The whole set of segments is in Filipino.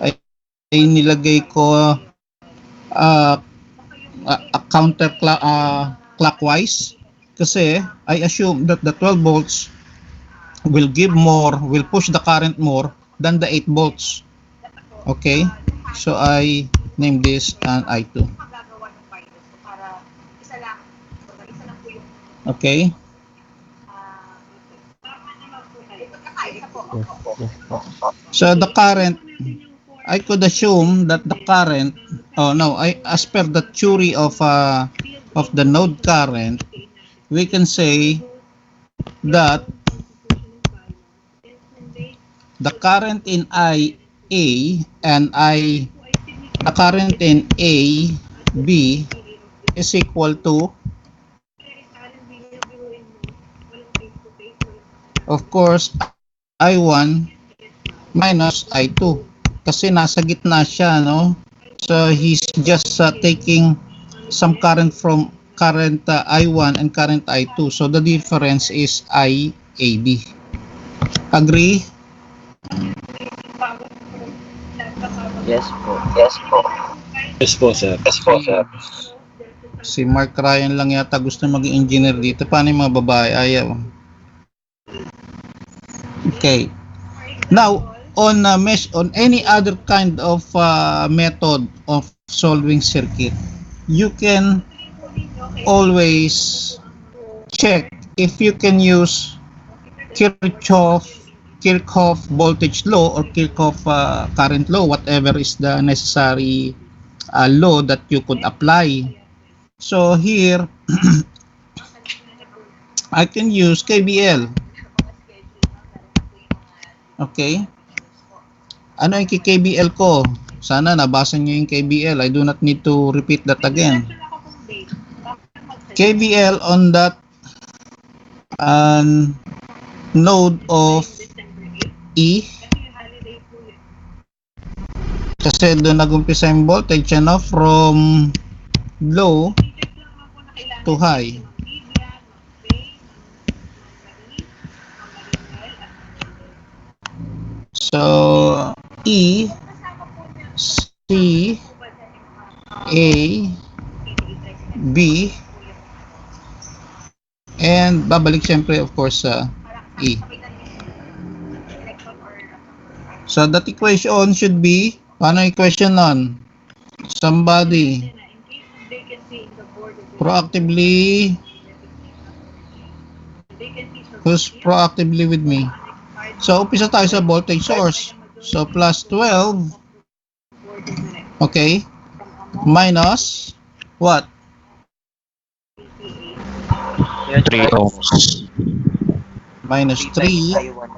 ay nilagay ko counter clockwise kasi I assume that the 12 volts will push the current more than the 8 volts. Okay, so I name this an I2. Okay. Yes, yes po. So the current, I could assume that the current, oh no, as per the theory of the node current, we can say that the current in IA and the current in AB is equal to, of course, I1 minus I2 kasi nasa gitna siya, no? So he's just taking some current from current I1 and current I2. So the difference is IAB. Agree? Yes po. Yes po, sir. Si Mark Ryan lang yata gusto maging engineer dito. Paano yung mga babae? Ayaw. Okay. Now, on any other kind of method of solving circuit, you can always check if you can use Kirchhoff voltage law or Kirchhoff current law, whatever is the necessary law that you could apply. So here I can use KVL. Okay. Ano yung KVL ko? Sana nabasa nyo yung KVL. I do not need to repeat that again. KVL on that node of E. Kasi doon nag-umpisa yung voltage from low to high. So E, C, A, B, and babalik syempre of course sa E. So that equation should be, paano equation nun? Somebody proactively, who's proactively with me? So umpisa tayo sa voltage source. So plus 12, okay, minus what? 3 ohms. Minus 3 I1.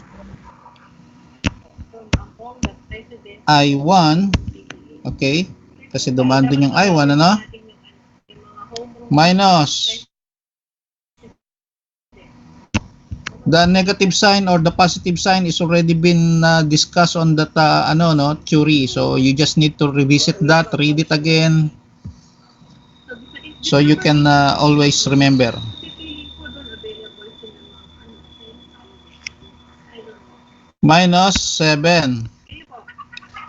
I1, okay, kasi dumaan dun yung I1, ano? Minus the negative sign or the positive sign is already been discussed on that theory. So you just need to revisit that, read it again, so you can always remember. Minus 7.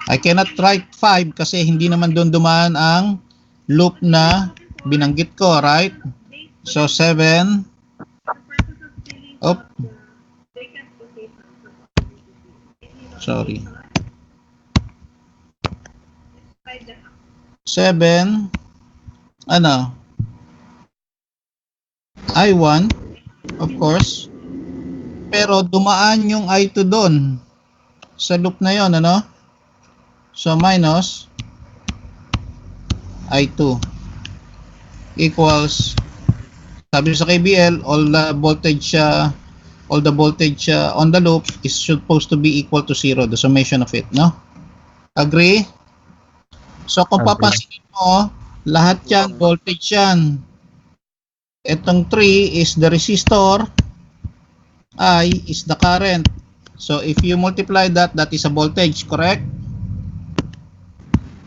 I cannot write 5 kasi hindi naman doon dumaan ang loop na binanggit ko, right? So 7. Oh. Sorry. 7. Ano? I1, of course. Pero dumaan yung I2 doon sa loop na yon, ano? So minus I2 equals, sabi sa KVL, all the voltage on the loop is supposed to be equal to 0, the summation of it, no? Agree? So kung papansin mo, lahat yan voltage yan. Itong 3 is the resistor, I is the current. So if you multiply that, that is a voltage, correct?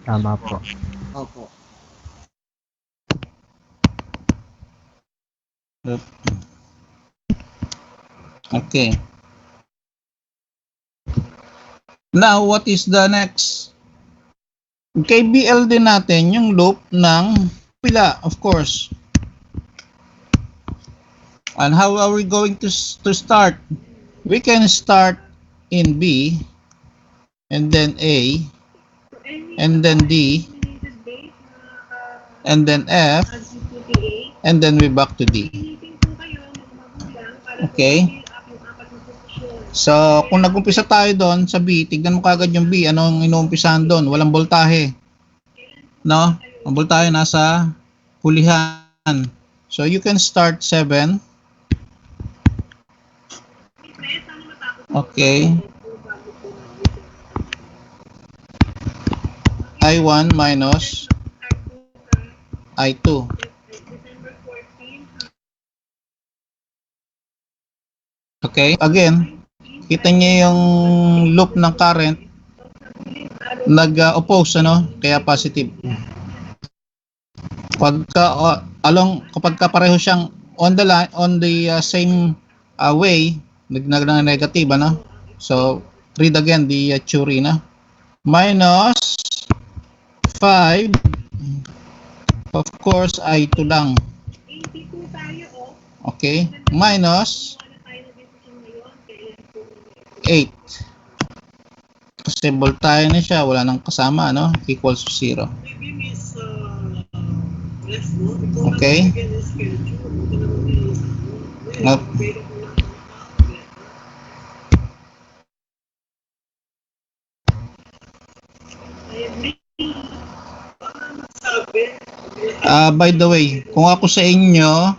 Tama po. Opo. Okay. Now, what is the next KBL din natin yung loop ng pila, of course. And how are we going to start? We can start in B, and then A, and then D, and then F, and then we back to D. Okay? So, kung nag-umpisa tayo doon sa B, tignan mo kagad yung B. Anong inuumpisahan doon? Walang voltahe. No? Ang voltahe nasa hulihan. So, you can start 7. Okay. I1 minus I2. Okay? Again, kita niyo yung loop ng current nag-oppose, ano? Kaya positive. Kapag pareho siyang on the line, on the same way, negative, ano? So, read again the theory, na. Minus 5, of course, I2 lang. Okay? Minus 8. Kasi voltahe na siya, wala nang kasama, no? Equals to 0. Okay? By the way, kung ako sa inyo,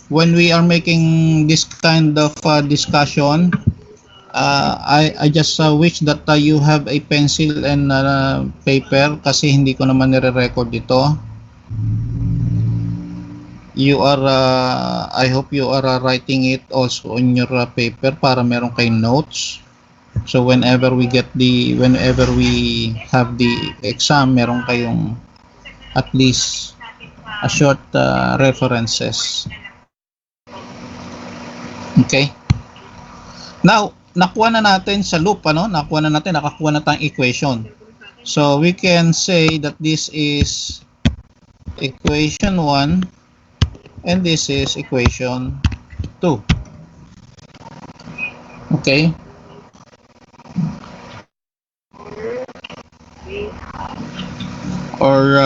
when we are making this kind of discussion, I just wish that you have a pencil and paper, kasi hindi ko naman nire-record ito. You are, I hope you are writing it also on your paper para meron kayong notes. So whenever we have the exam, meron kayong at least a short references. Okay? Now, nakuha na natin sa loop, ano? Nakakuha na tayong equation. So we can say that this is equation 1 and this is equation 2. Okay? Or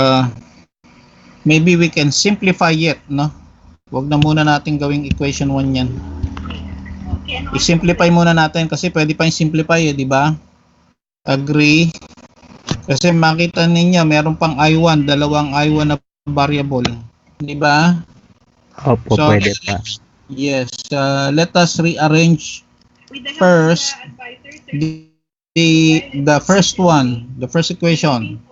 maybe we can simplify it, no? Wag na muna natin gawing equation 1 yan. I-simplify muna natin kasi pwede pa yung simplify, di ba? Agree? Kasi makita ninyo, meron pang I1, dalawang I1 na variable, di ba? Opo, So, pwede pa. Yes, let us rearrange first the first one, the first equation.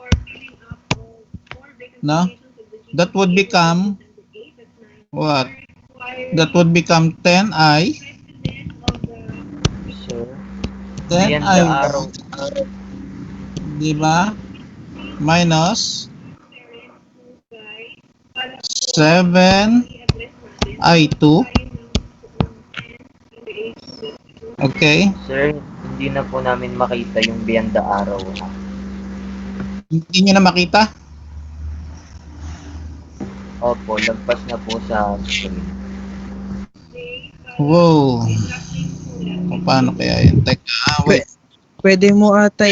No? That would become what? That would become 10i. Sir, 10i, araw. diba? Minus 7i2. Okay? Sir, hindi na po namin makita yung biyanda araw. Hindi nyo na makita? Opo, lagpas na po sa screen. Wow. Paano kaya yun? Teka, wait. Pwede mo ata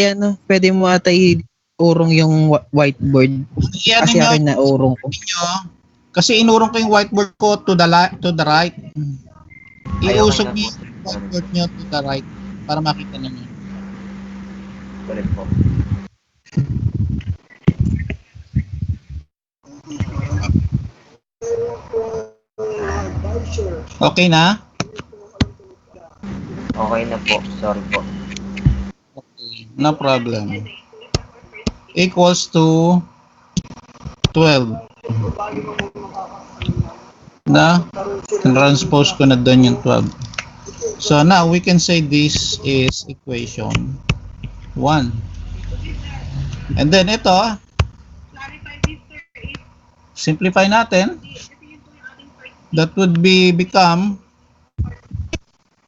iurong yung whiteboard. Yan Kasi ninyo, akin na urong ko. kasi inurong ko yung whiteboard ko to the right. Iusog Ay, okay niyo yung whiteboard nyo to the right para makita ninyo. Balik po. Okay na? Okay na po. Sorry po. Okay, no problem. Equals to 12. Na? Transpose ko na doon yung 12. So now we can say this is equation 1. And then ito, simplify natin. That would become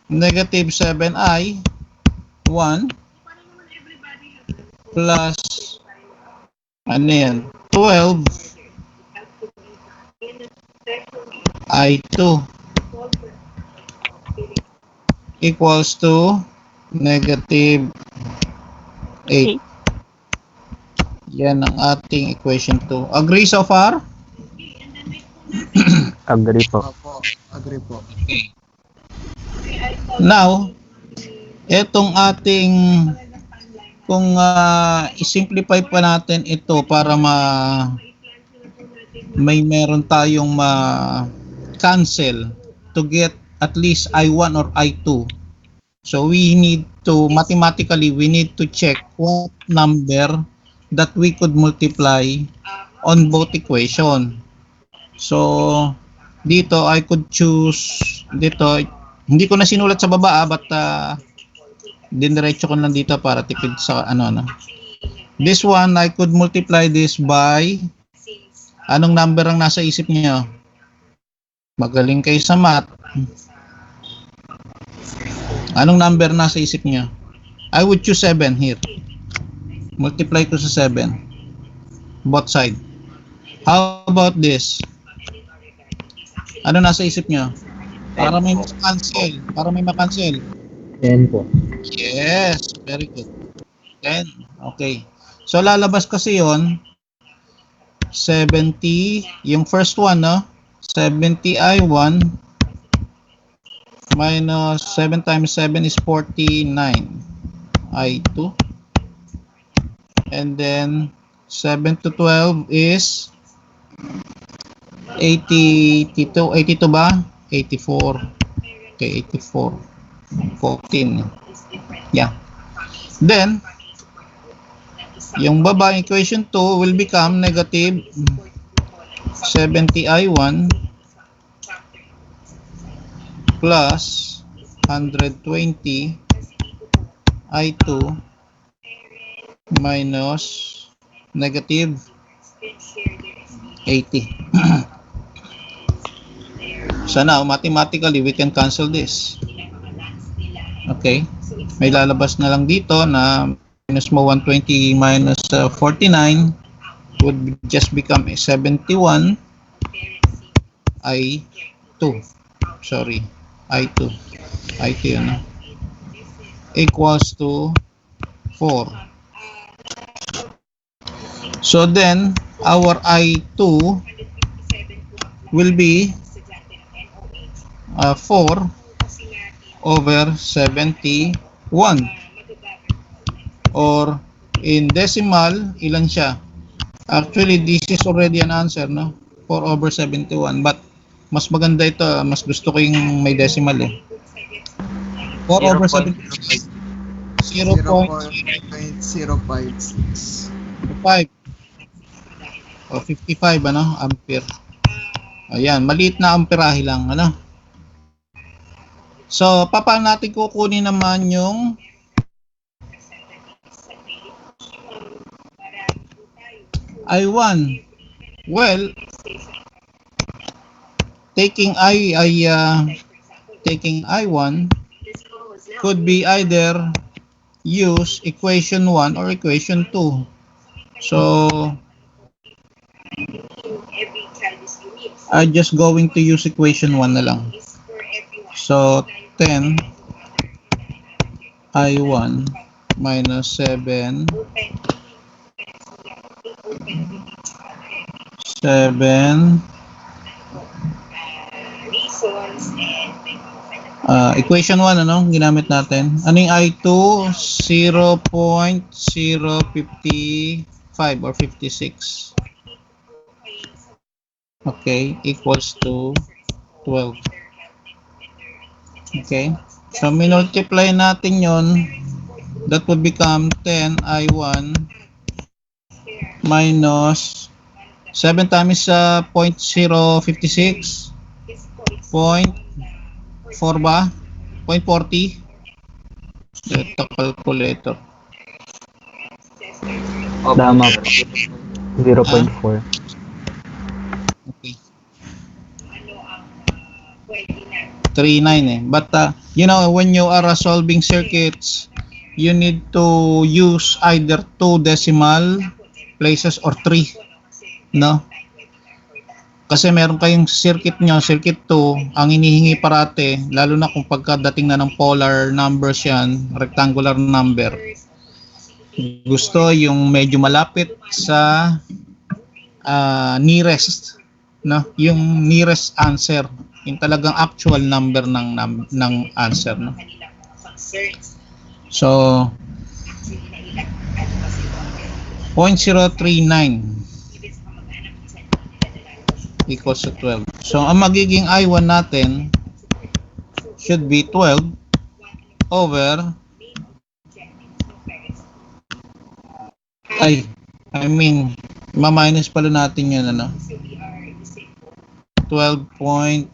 negative 7i 1 plus Ano yan? 12 I2 equals to negative 8. Yan ang ating equation 2. Agree so far? Agree po. Opo, agree po. Okay. Now, etong ating, kung i-simplify pa natin ito para may meron tayong ma-cancel to get at least I1 or I2. So we need to, mathematically, we need to check what number that we could multiply on both equation. So, dito I could choose, dito, hindi ko na sinulat sa baba but diniretso ko lang dito para tipid sa ano. This one, I could multiply this by, anong number ang nasa isip niyo? Magaling kayo sa math. Anong number nasa isip niyo? I would choose 7 here. Multiply ko sa 7. Both side. How about this? Ano nasa isip niyo? Para may ma-cancel. Para may ma-cancel. 10 po. Yes, very good. 10. Okay. So lalabas kasi yon 70, yung first one, no? 70 I1 minus 7 times 7 is 49 I2. And then 7 to 12 is 82 ba? 84. Okay, 84. 14. Yeah. Then, yung baba, equation 2 will become negative 70 I1 plus 120 I2 minus negative 80. So now, mathematically, we can cancel this. Okay. May lalabas na lang dito na minus mo 120 minus 49 would just become 71 I2. Sorry. I2 yun. Equals to 4. So then, our I2 will be 4 over 71. Or in decimal, ilan siya? Actually, this is already an answer, no? 4 over 71. But, mas maganda ito. Mas gusto ko yung may decimal eh. 4 over 71. 0.056. 5 o 55 ampere. Ayan, maliit na amperahe lang So, paano natin kukunin naman yung I1? Well, taking I1 could be either use equation 1 or equation 2. So, I'm just going to use equation 1 na lang. So, 10 I1 minus 7 equation 1 ginamit natin. Ano yung I2? 0.055 or 56. Okay, equals to 12. Okay, so minultiply natin yon, that would become 10 I1 minus 7 times 0.056 0.4 ba? 0.40. Ito calculator. Tama po. 0.4. Okay. 39 But when you are solving circuits, you need to use either 2 decimal places or 3, no? Kasi meron kayong circuit nyo, circuit 2, ang inihingi parate, lalo na kung pagkadating na ng polar numbers yan, rectangular number, gusto yung medyo malapit sa nearest, no? Yung nearest answer, yung talagang actual number ng answer, no? So 0.039 equals to 12. So ang magiging I1 natin should be 12 over ma-minus pala natin yun, ano? 12.039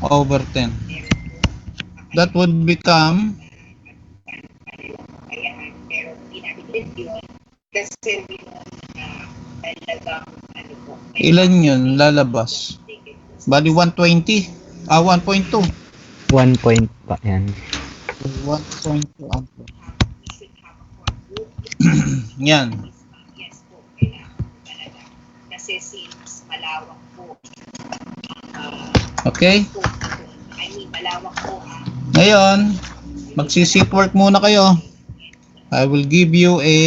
over 10. That would become ilan yun lalabas? Bali 120. 1.2. 1 point pa yan. 1.2 ampere. Yan. Kasi since malawak po. Okay? I mean, malawak po. Ngayon, magsi-sit work muna kayo. I will give you a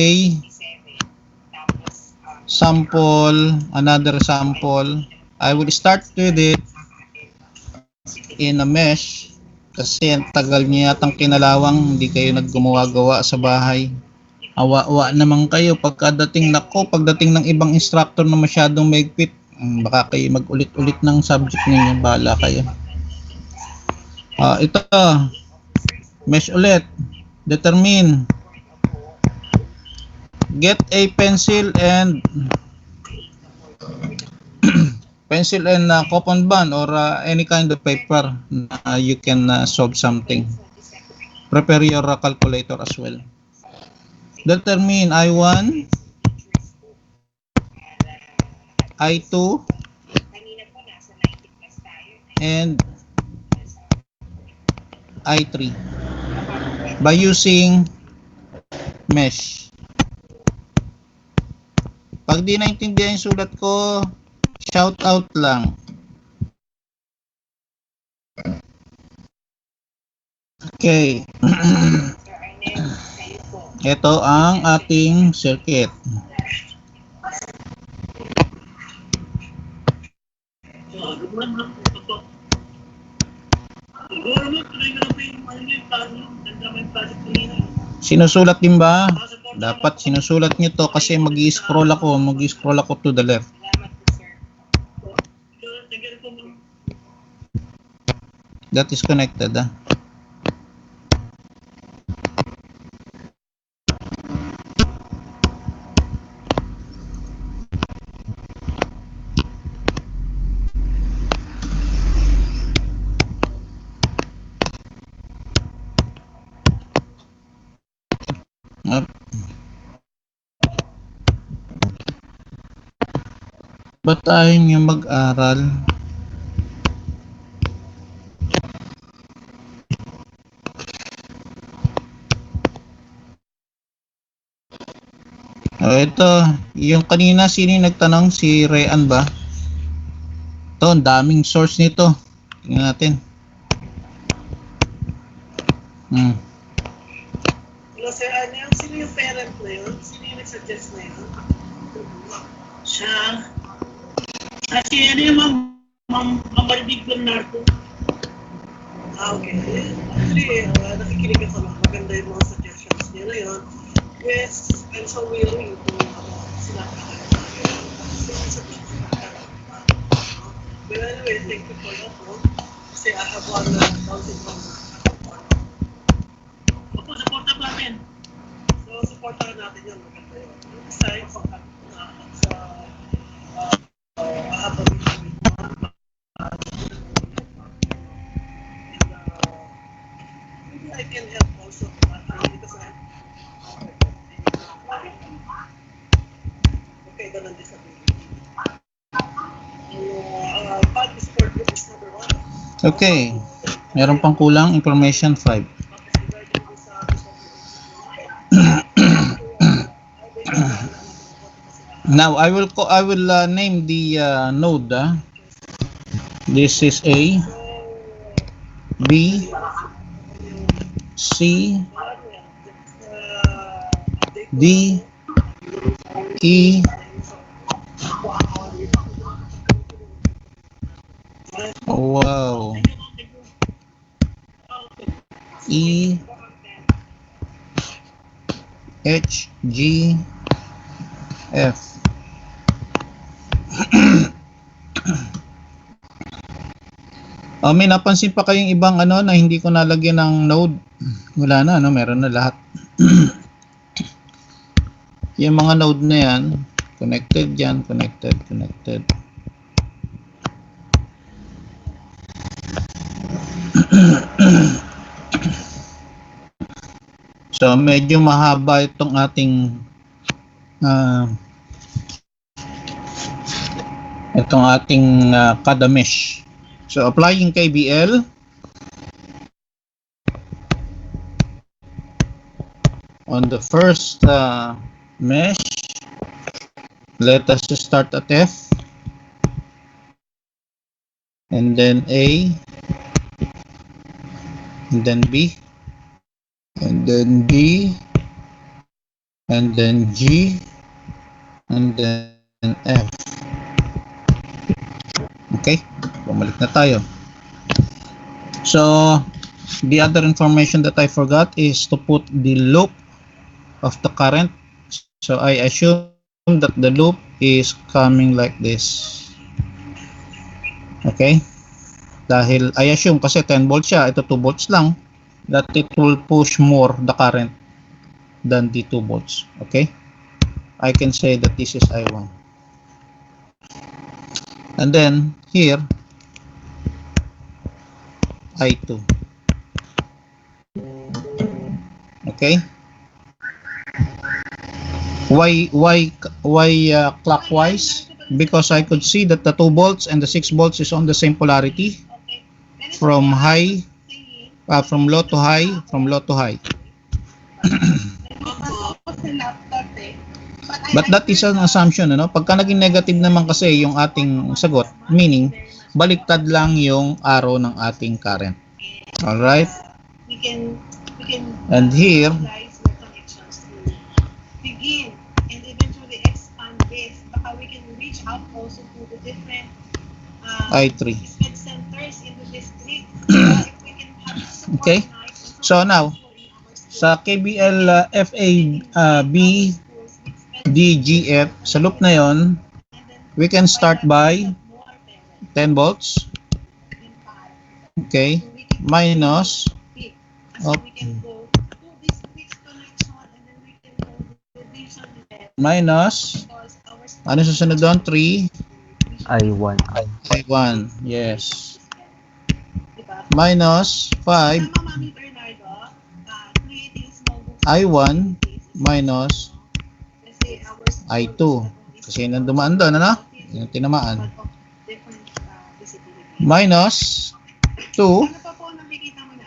sample, another sample. I will start with it in a mesh kasi ang tagal niya yatang kinalawang, hindi kayo naggumawa-gawa sa bahay. Awa-awa naman kayo pagdating ng ibang instructor na masyadong maigpit, baka kayo mag-ulit-ulit ng subject ninyo, bahala kayo. Ito, mesh ulit. Determine. Get a pencil and coupon band or any kind of paper you can solve something. Prepare your calculator as well. Determine I1, I2, and I3 by using mesh. Pag di naintindihan yung sulat ko, shout out lang. Okay. Ito ang ating circuit. Sinusulat din ba? Dapat sinusulat nyo to kasi mag-i-scroll ako to the left. That is connected, ah. Ba't ayaw niyo mag-aral? Ito, yung kanina sino yung nagtanong? Si Rayan ba? Ito, ang daming source nito. Tingnan natin. Hello, Sir Anyang. Sino yung parent na yun? Sino yung nag-suggest na yun? Siya. Si ano yung Mamardig Bernardo. Okay. Actually, nakikinig ako lang. Maganda yung mga suggestions niya na yun. Yes, I'm so willing to sinabi ka. But anyway, thank you for that. Kasi I have 1,000 pounds. Opo, supportan namin. So, supportan natin yun. Maganda yun. Sa habang maybe I can help also because okay, ganun disability. Pag support group is number 1. Okay. Meron pang kulang, information 5. Now I will name the node. This is A, B, C, D, E, wow, E, H, G, F. May napansin pa kayong ibang ano na hindi ko nalagyan ng node? Wala na, ano, meron na lahat. Yung mga node na yan, connected yan, connected. So medyo mahaba itong ating kada mesh. So applying KBL, on the first mesh, let us start at F, and then A, and then B, and then D, and then G, and then F. Okay, bumalik na tayo. So the other information that I forgot is to put the loop of the current. So I assume that the loop is coming like this. Okay, dahil I assume kasi 10 volts siya, ito 2 volts lang, that it will push more the current than the 2 volts. Okay, I can say that this is I1, and then here I2. Okay, why clockwise? Because I could see that the 2 volts and the 6 volts is on the same polarity from high, from low to high, from low to high. But that is an assumption, ano? Pagka naging negative naman kasi yung ating sagot, meaning baliktad lang yung arrow ng ating current. All right? And here, begin and eventually expand this. Baka we can reach out also to the different I3. sped centers in the district. If we can have support. Okay. So now, sa KBL FA B D G F, sa loop na yon, we can start by 10 volts. Okay, minus minus, ano susunod doon? 3 I1. I1, yes, minus 5 I1 minus I2, kasi yun ang dumaan doon, ano? Yung tinamaan. Minus 2,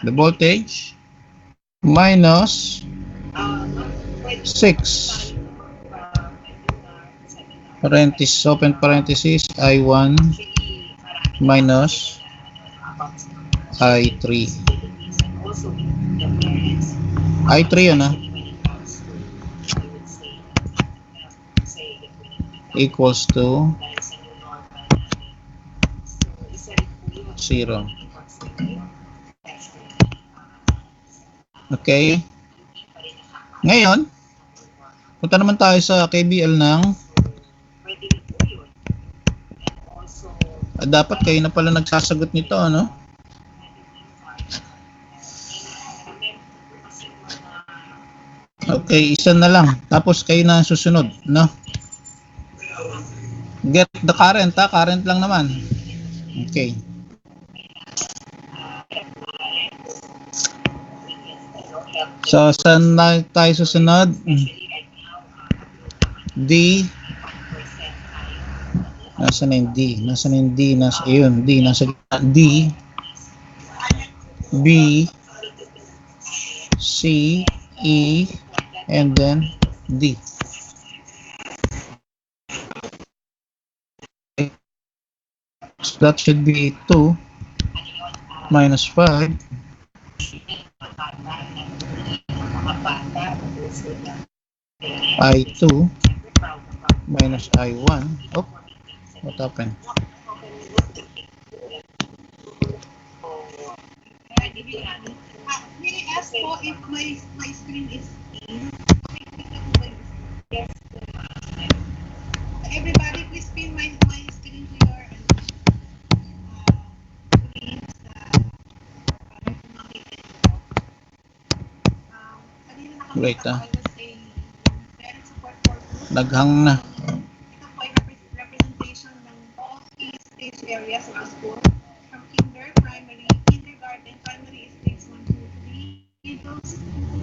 the voltage, minus 6, parenthesis, open parenthesis, I1 minus I3. I3 yun, ah. Equals to 0. Okay. Ngayon, punta naman tayo sa KBL ng dapat kayo na pala nagsasagot nito, ano? Okay, isa na lang. Tapos kayo na susunod, no? Get the current, ha? Current lang naman. Okay. So, saan na tayo susunod? D. Nasaan na yung D? Nasaan na yung D? Ayun, D. Nasa D. B. C. E. and then D. So that should be 2 minus 5 I2 minus I1. Oh, what happened? May I ask po if my screen is in? Yes. Everybody, please pin my screen to your screens. Wait, I was saying, parent support for group. Naghang na. Ito po ay representation ng all key stage areas of the school. From kindergarten, primary is stage 1, 2, 3, middle school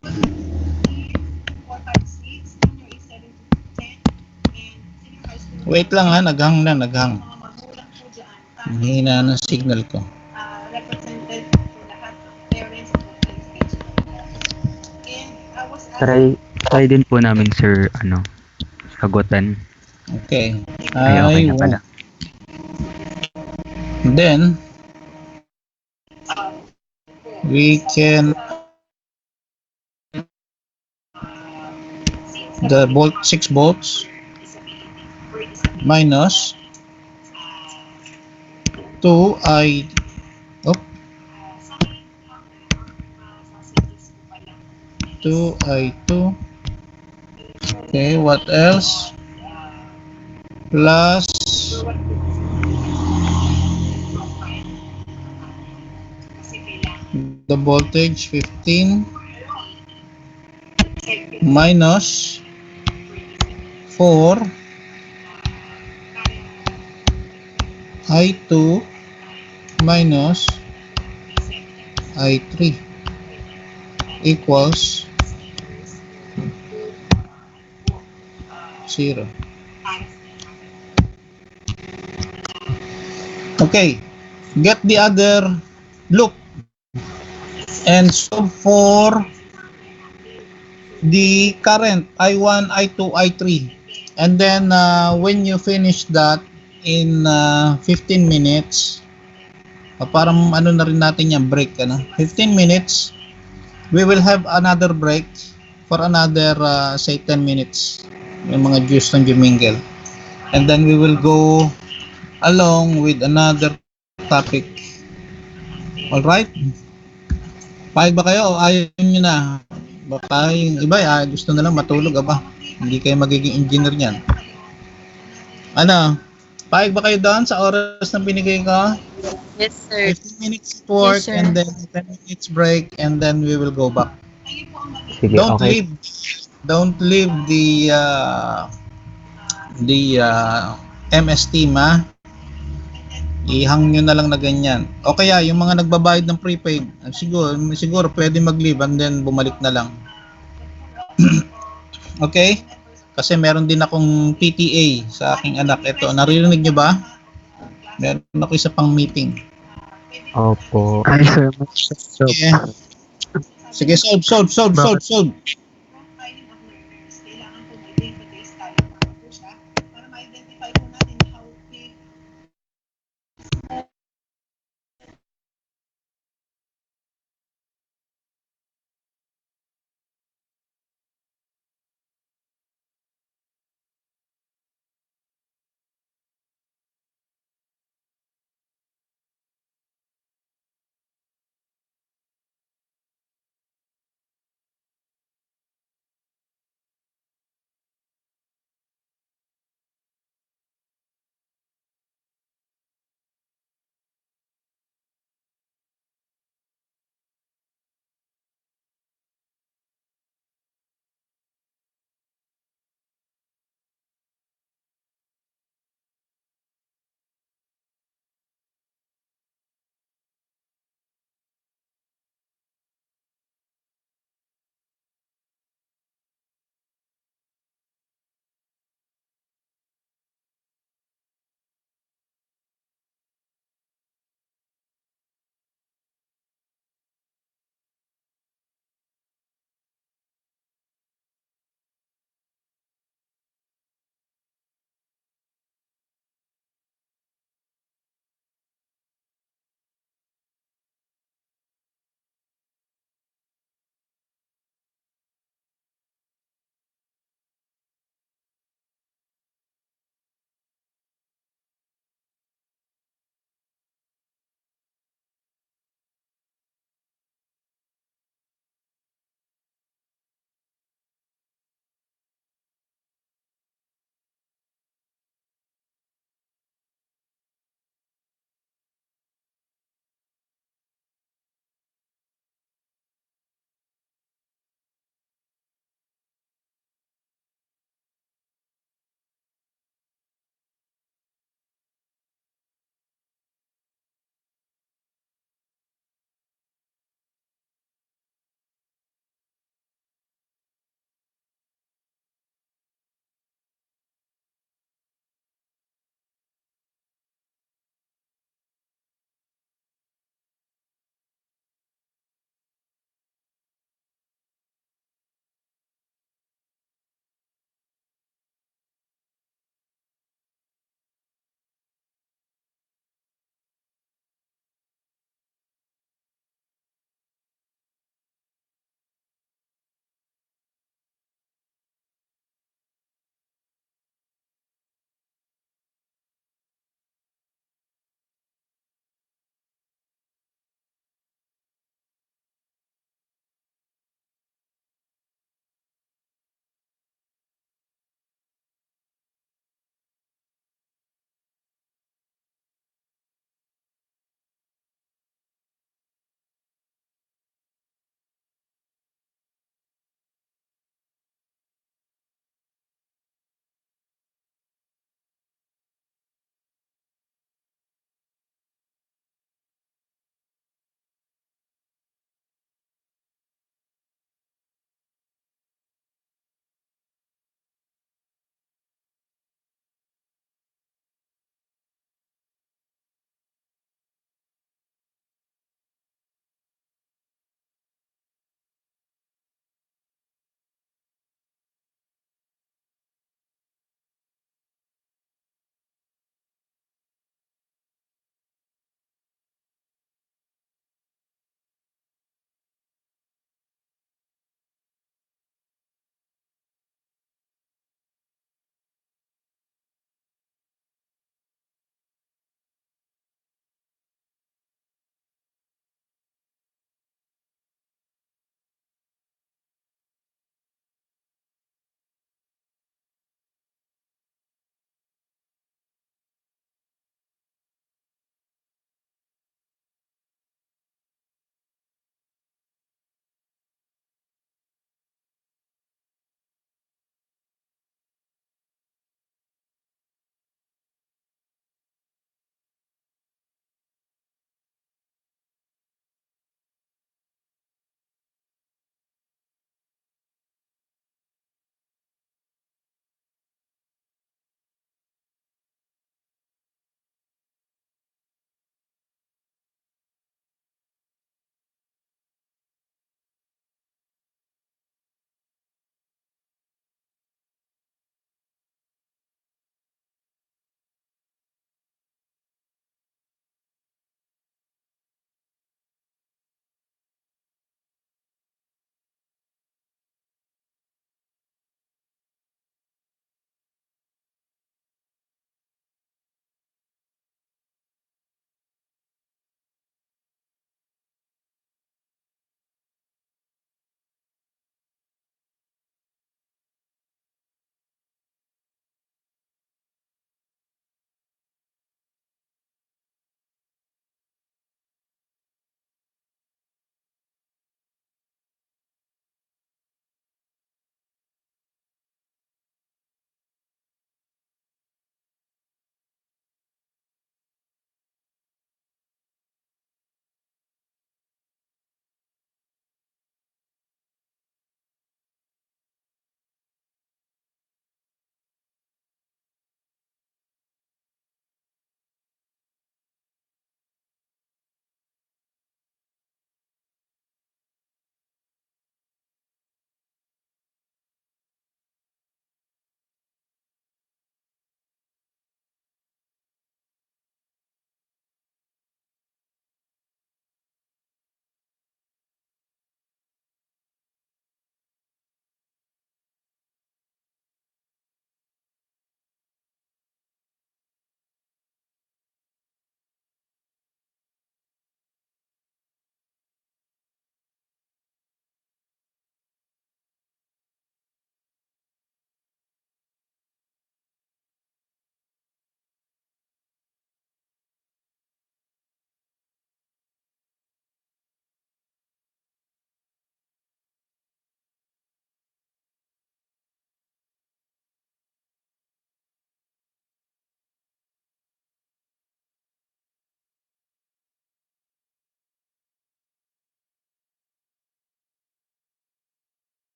is 4, 5, 6, junior is 7 to 10, and senior high school. Wait lang ha, naghang na, naghang. Mga magulang po dyan. Ang hina ng signal ko. Represented po lahat ng parents of the stage. And I was Try din po namin, sir, sagutan. Okay. Ay, okay na pala. Then, we can the 6 volts minus 2I 2I2. Okay, what else? Plus the voltage 15 minus 4 I2 minus I3 equals 0. Okay, get the other loop and solve for the current I1, I2, I3, and then when you finish that in 15 minutes, parang ano na rin natin yung break, 15 minutes, we will have another break for another say 10 minutes, yung mga juice ng jumingle, and then we will go along with another topic. Alright? Payag ba kayo o ayaw nyo na? Baka yung iba gusto na lang matulog, hindi kayo magiging engineer niyan. Ano? Payag ba kayo doon sa oras na binigay ko? Yes, sir. 15 minutes work, Yes, sir. and then 10 minutes break, and then we will go back. Sige, okay. Don't leave the MS team, ha? Ihang nyo na lang na ganyan. O kaya yung mga nagbabayad ng prepaid, siguro pwede mag-leave and then bumalik na lang. Okay? Kasi meron din akong PTA sa aking anak. Ito, naririnig nyo ba? Meron ako isa pang meeting. Opo. Ay, sir. Sige, solve.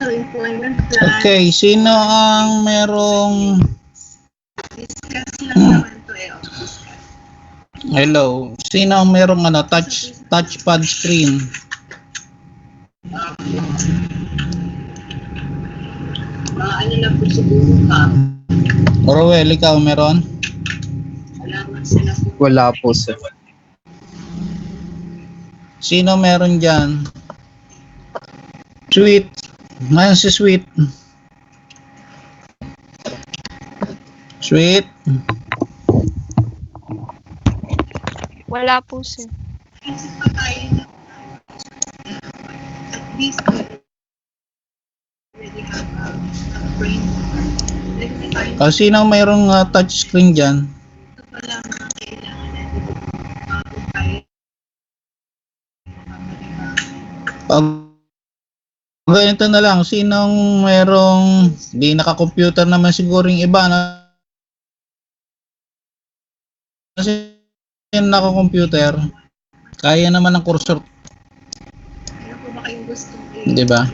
employment plan. Okay, sino ang merong Discuss lang naman to eh. Discuss. hello? Sino ang merong touchpad screen? Ano lang po siguro ka. Rowel, ikaw meron? Salamat sila po. Wala po, sir. Sino meron dyan? Sweet. Ngayon si Sweet. Sweet. Wala po, sir. Isip pa tayo na at least already have a brain. Like na tayo. Sino ang mayroong touchscreen dyan? Ito pa lang ang kailangan natin bago tayo Ganito na lang, sinong merong di naka-computer naman siguro yung iba na kasi yung naka-computer kaya naman ng cursor, Ano po ba kayong gusto? di ba?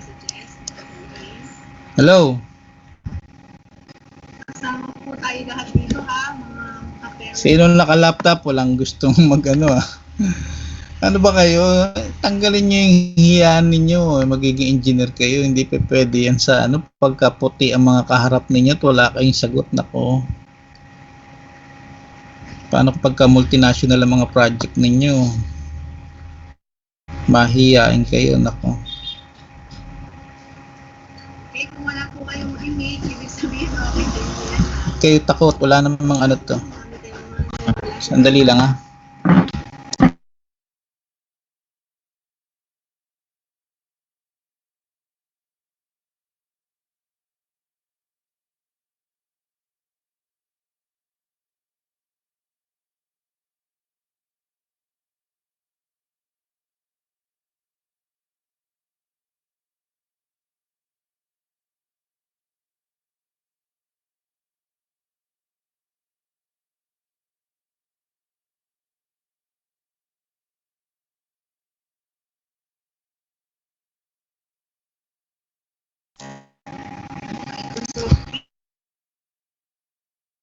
Hello? Kasama po tayo lahat dito ha, mga ka-parents. Sino naka-laptop walang gustong mag-ano ah. Ano ba kayo? Tanggalin nyo yung hiyaan ninyo. Magiging engineer kayo. Hindi pa pwede yan sa ano. Pagka puti ang mga kaharap ninyo at wala kayong sagot. Nako. Paano pagka multinational ang mga project ninyo? Mahihain kayo. Nako. Okay, kung wala po kayong image, ibig sabihin okay din po yan. Kayo takot. Wala namang ano to. Marami tayong mga Sandali lang ah.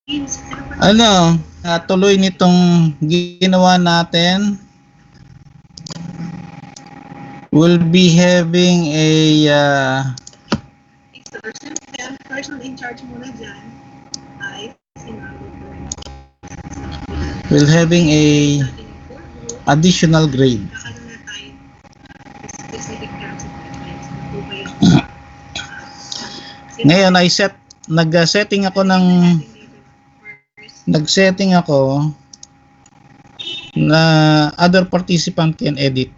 teams. Ano, tuloy nitong ginawa natin. We'll be having a Person in charge muna dyan ay si Mami Bern. we'll having a additional grade. Kakaroon na tayo specific council guidelines. Ano ba yung Ngayon ay nag-setting ako ng nag-setting ako na other participant can edit.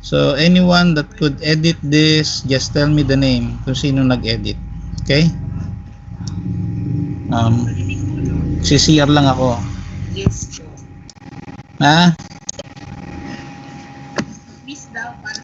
So anyone that could edit this, just tell me the name kung sino nag-edit. Okay? CCR lang ako. yes po. Ha? Miss daw para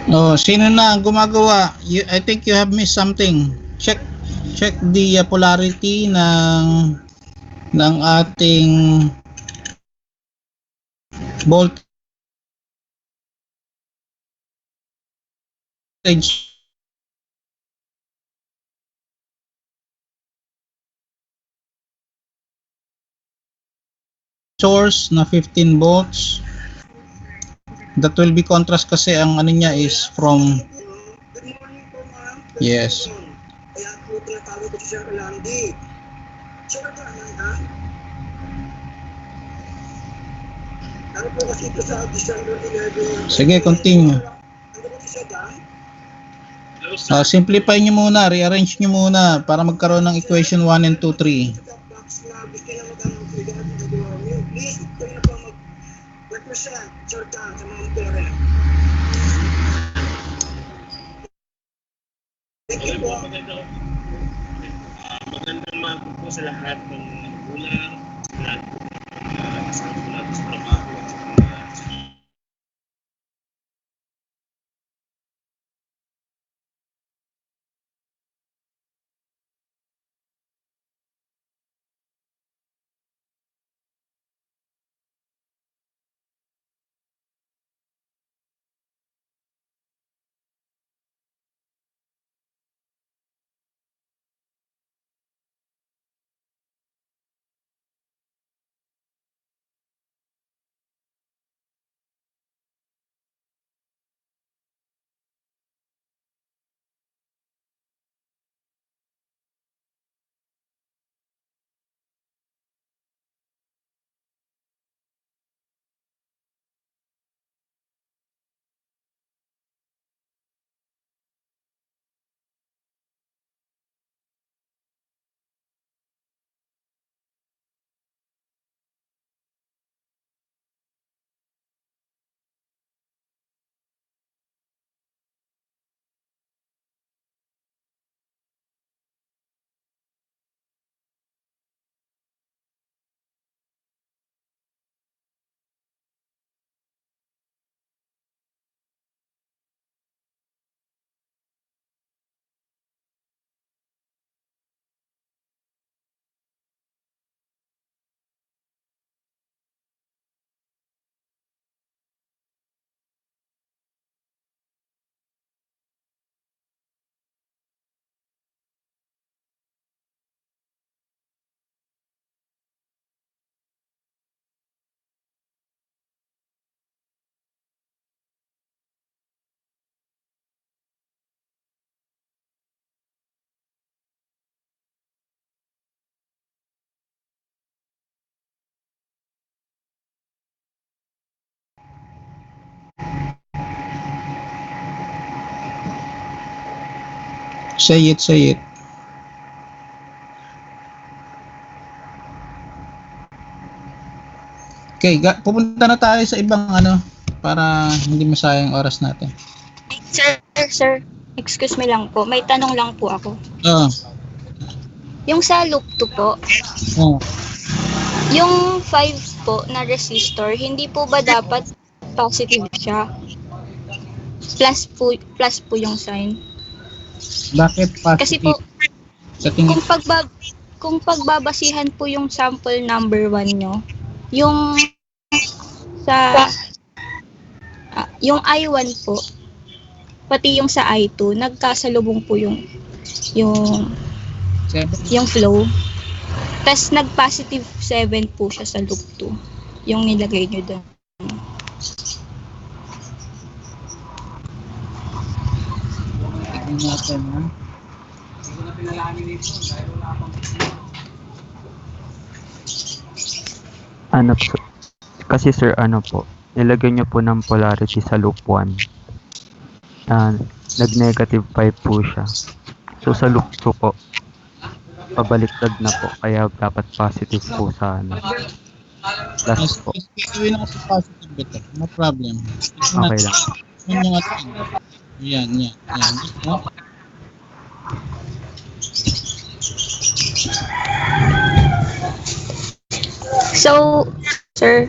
Oh, sino na ang gumagawa? I think you have missed something. Check the polarity ng ating voltage source na 15 volts. That will be contrast kasi ang ano niya is from Good morning po, ma'am. yes. Kaya po tinatawag ko siya Rolandi. Sure ka, Amanda? Ano po kasi ito sa December 11? Sige, continue. Ano po siya dyan? Simplify nyo muna, rearrange nyo muna para magkaroon ng equation 1 and 2, 3. Box na gusto na magkano regarding sa Diwali. Please, kayo na po mag-represent, sure ka, sa mga parent. Thank you po. Magandang umaga po sa lahat ng magulang, sa lahat po ng mga kasama ko natin sa trabaho at sa mga Say it. Okay, pupunta na tayo sa ibang ano para hindi masayang oras natin. Sir, excuse me lang po. May tanong lang po ako. Oh, Yung sa loop 2 po, oh. yung 5 po na resistor, hindi po ba dapat positive siya? Plus po yung sign. Bakit positive? Kasi po, Sa tingin kung pagbabasihan po yung sample number 1 nyo, yung yung I1 po, pati yung sa I2, nagkasalubong po yung flow. Tapos nag-positive 7 po siya sa loop 2, yung nilagay nyo doon. tignan natin, ha? Ano po? Kasi sir, ano po, nilagay nyo po ng polarity sa loop 1. Nag-negative 5 po siya. So sa loop 2 po, pabaliktad na po. Kaya dapat positive po sa ano. Plus po. Gawin na kasi positive ito. No problem. Okay lang. Yun yung atin. Yan. No? So, sir,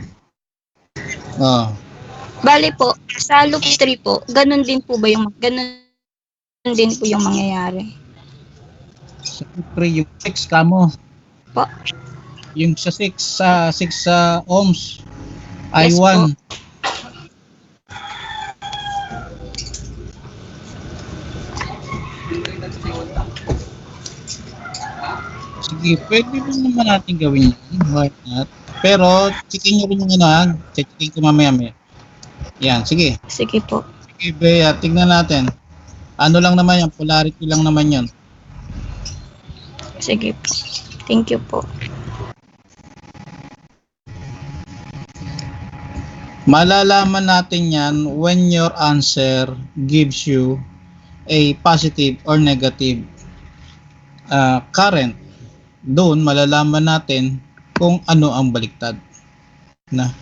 Oh. Bali po, sa loop 3 po, ganun din po yung mangyayari. Sa 3, yung 6 kamo. Po. Yung sa 6 ohms. Yes I1. Sige, pwede rin naman natin gawin yun. Why not? Pero, checkin nyo rin yung checkin ko mamaya. Yan, sige. Sige po. Sige, Bea, tignan natin. Ano lang naman yan, polarity lang naman yan. Sige po. Thank you po. Malalaman natin yan when your answer gives you a positive or negative current. Doon malalaman natin kung ano ang baliktad. Na.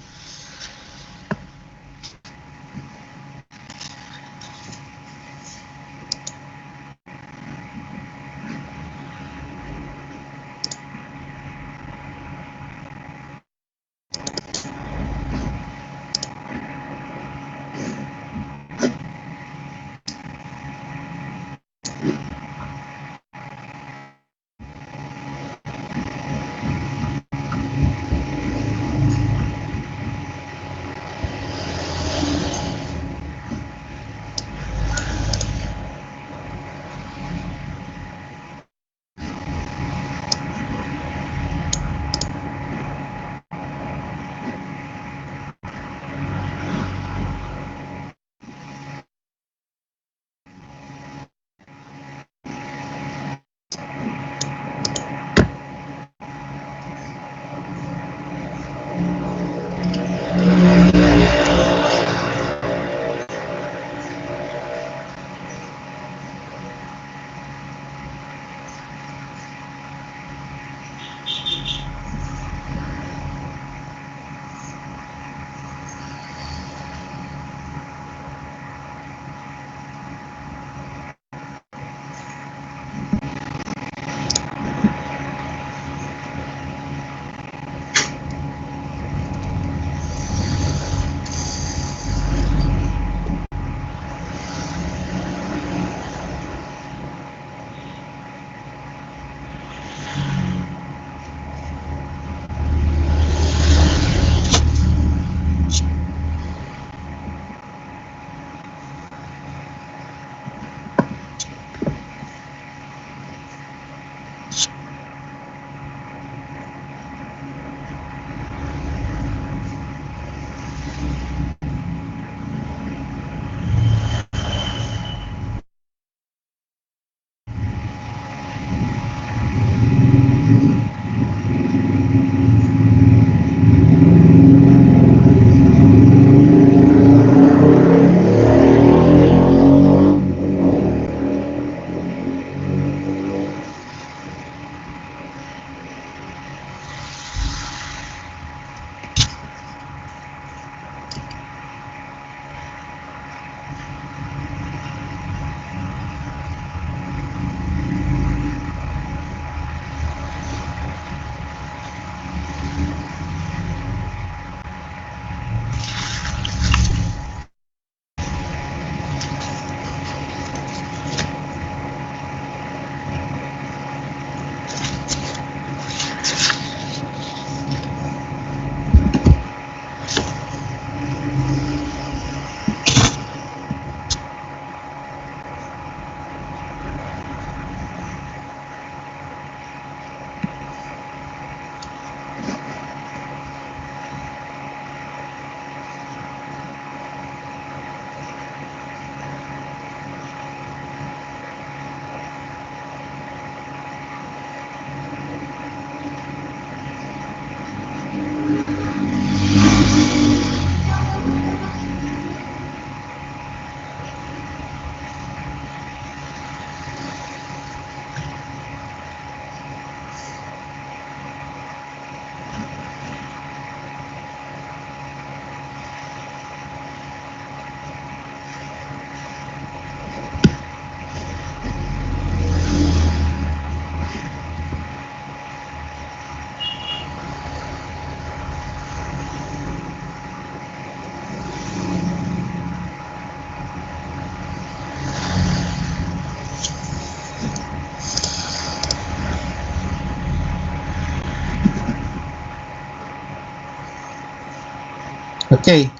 Okay.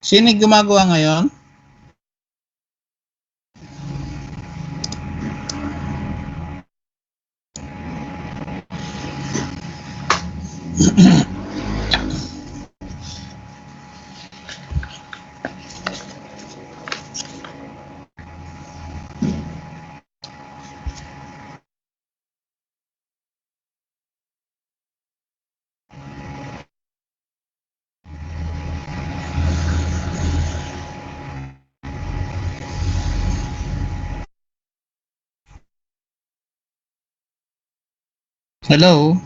Sino gumagawa ngayon? Hello?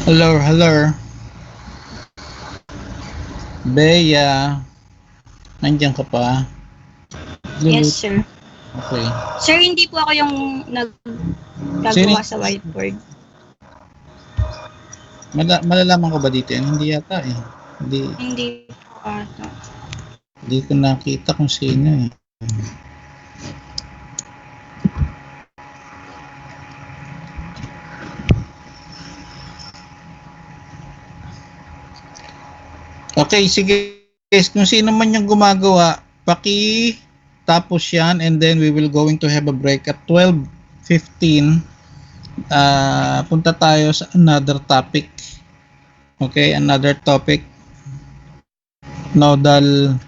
Hello. Bea, nandiyan ka pa? Yes, sir. Okay. Sir, hindi po ako yung naggagawa sa whiteboard. Malalaman ko ba dito yan? Hindi yata eh. Hindi po ata. Hindi ko nakita kung sino eh. Okay, sige guys, kung sino man yung gumagawa, tapos yan and then we will going to have a break at 12:15. Punta tayo sa another topic. Okay, another topic. Nodal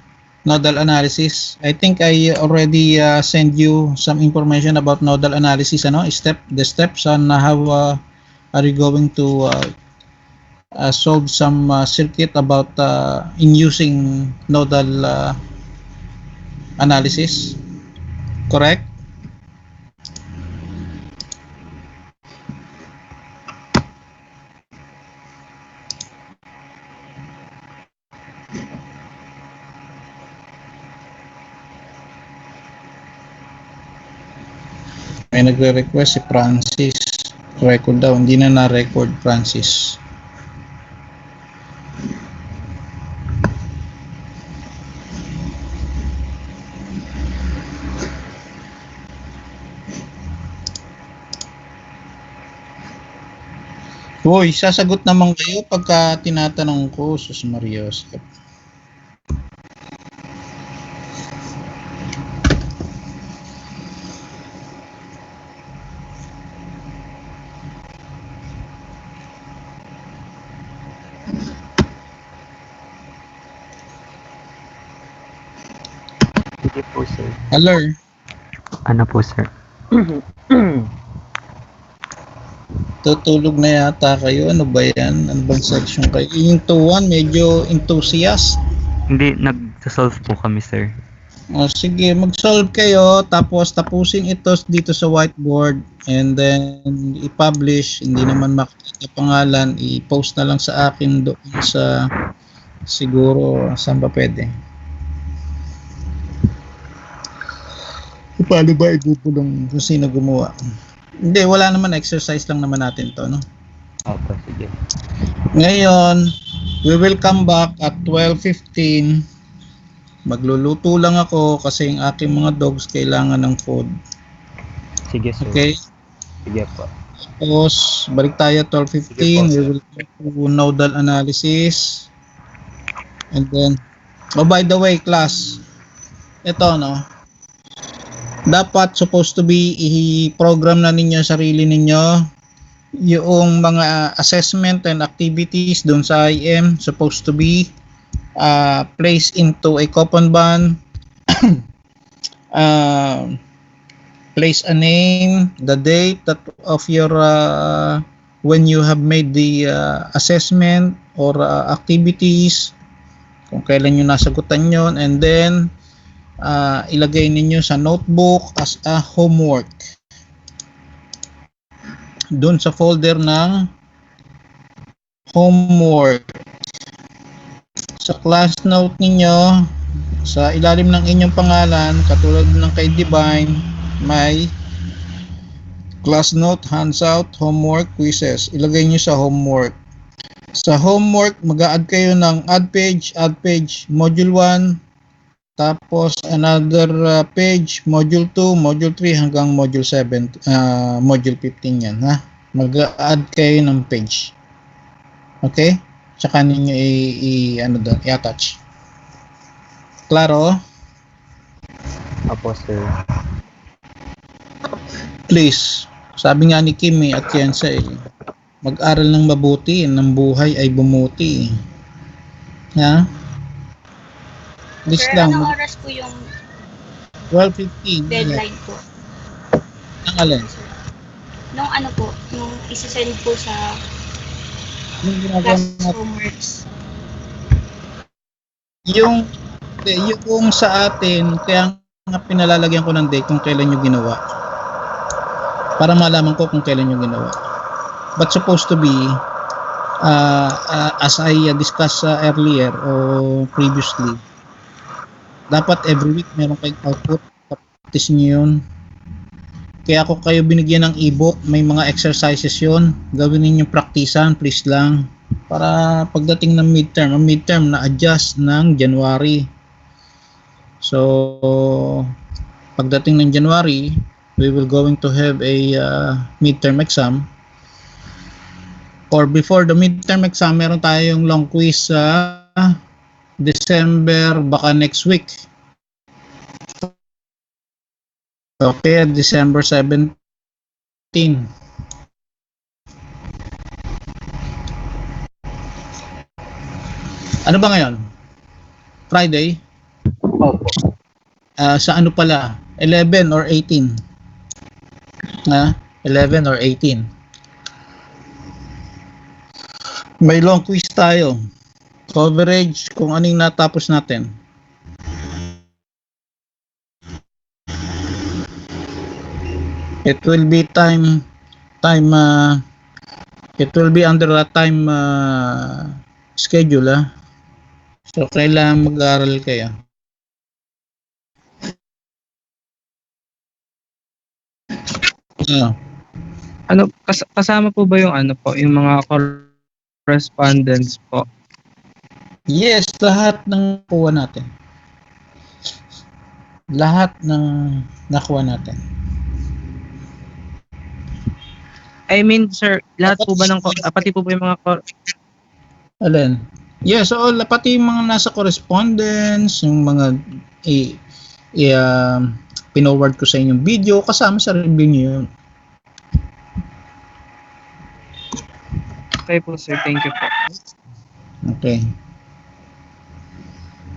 analysis. I think I already send you some information about nodal analysis, the steps on how are you going to solve some circuit about in using nodal analysis. Correct? May nagre-request si Francis. Record daw. Hindi na na-record, Francis. Hoy, sasagot naman kayo pagka tinatanong ko, Sus Marios. Sige po, sir. Hello. Ano po, sir? Tutulog na yata kayo. Ano ba yan? Ano bang section kayo? Yung 2-1, medyo enthusiast. Hindi, nag-solve po kami, sir. O, sige, mag-solve kayo. Tapos tapusin ito dito sa whiteboard. And then, i-publish. Hindi naman makikita pangalan. I-post na lang sa akin doon sa siguro saan ba pwede. Paano ba igugulong kung sino gumawa? Hindi, wala naman. Exercise lang naman natin to, no? Opo, sige. Ngayon, we will come back at 12:15. Magluluto lang ako kasi yung aking mga dogs kailangan ng food. Sige, sir. Okay? Sige po. Tapos, balik tayo 12:15. We will do nodal analysis. And then, oh by the way, class, ito, no? Dapat supposed to be i-program na ninyo sarili ninyo yung mga assessment and activities dun sa IM supposed to be placed into a Kanban, place a name, the date of your when you have made the assessment or activities, kung kailan nyo nasagutan yon, and then ilagay ninyo sa notebook as a homework doon sa folder ng homework. Sa class note ninyo, sa ilalim ng inyong pangalan, katulad ng kay Divine, may class note, hands-out, homework, quizzes. Ilagay nyo sa homework. Sa homework, mag-a-add kayo ng add page, module 1, Tapos another page, module 2, module 3 hanggang module 7, module 15 yan, ha? Mag-add kayo ng page. Okay? Tsaka ninyo i-attach. Klaro? Apo, sir. Please, sabi nga ni Kim at Kiensa mag-aral ng mabuti, ng buhay ay bumuti. Ha? Please Sir, lang, anong oras po yung 12:15. deadline po? Ang alin? Nung ano po, nung isasend po sa Yung ginagawa class natin. homeworks. Yung sa atin, kaya nga pinalalagyan ko ng date kung kailan nyo ginawa. Para malaman ko kung kailan nyo ginawa. But supposed to be, as I discussed earlier or previously, dapat every week meron kayong output. Practice nyo yun. Kaya ako kayo binigyan ng ebook, may mga exercises yun. Gawin ninyong praktisan, please lang. Para pagdating ng midterm, ang midterm na-adjust ng January. So, pagdating ng January, we will going to have a midterm exam. Or before the midterm exam, meron tayong long quiz sa December, baka next week. Okay, December 17. Ano ba ngayon? Friday? Opo. Sa ano pala? 11 or 18? 11 or 18. May long quiz tayo. Coverage kung anong natapos natin. It will be it will be under a time schedule, So kailangan mag-aaral kayo. Ano kasama po ba yung ano po, yung mga correspondence po? Yes, lahat ng nakuha natin. Lahat ng nakuha natin. I mean, sir, lahat po ba ng pati po ba yung mga Alin? Yes, so pati yung mga nasa correspondence, yung mga pinoward ko sa inyong video, kasama sa review niyo yun. Okay po, sir. Thank you po. Okay.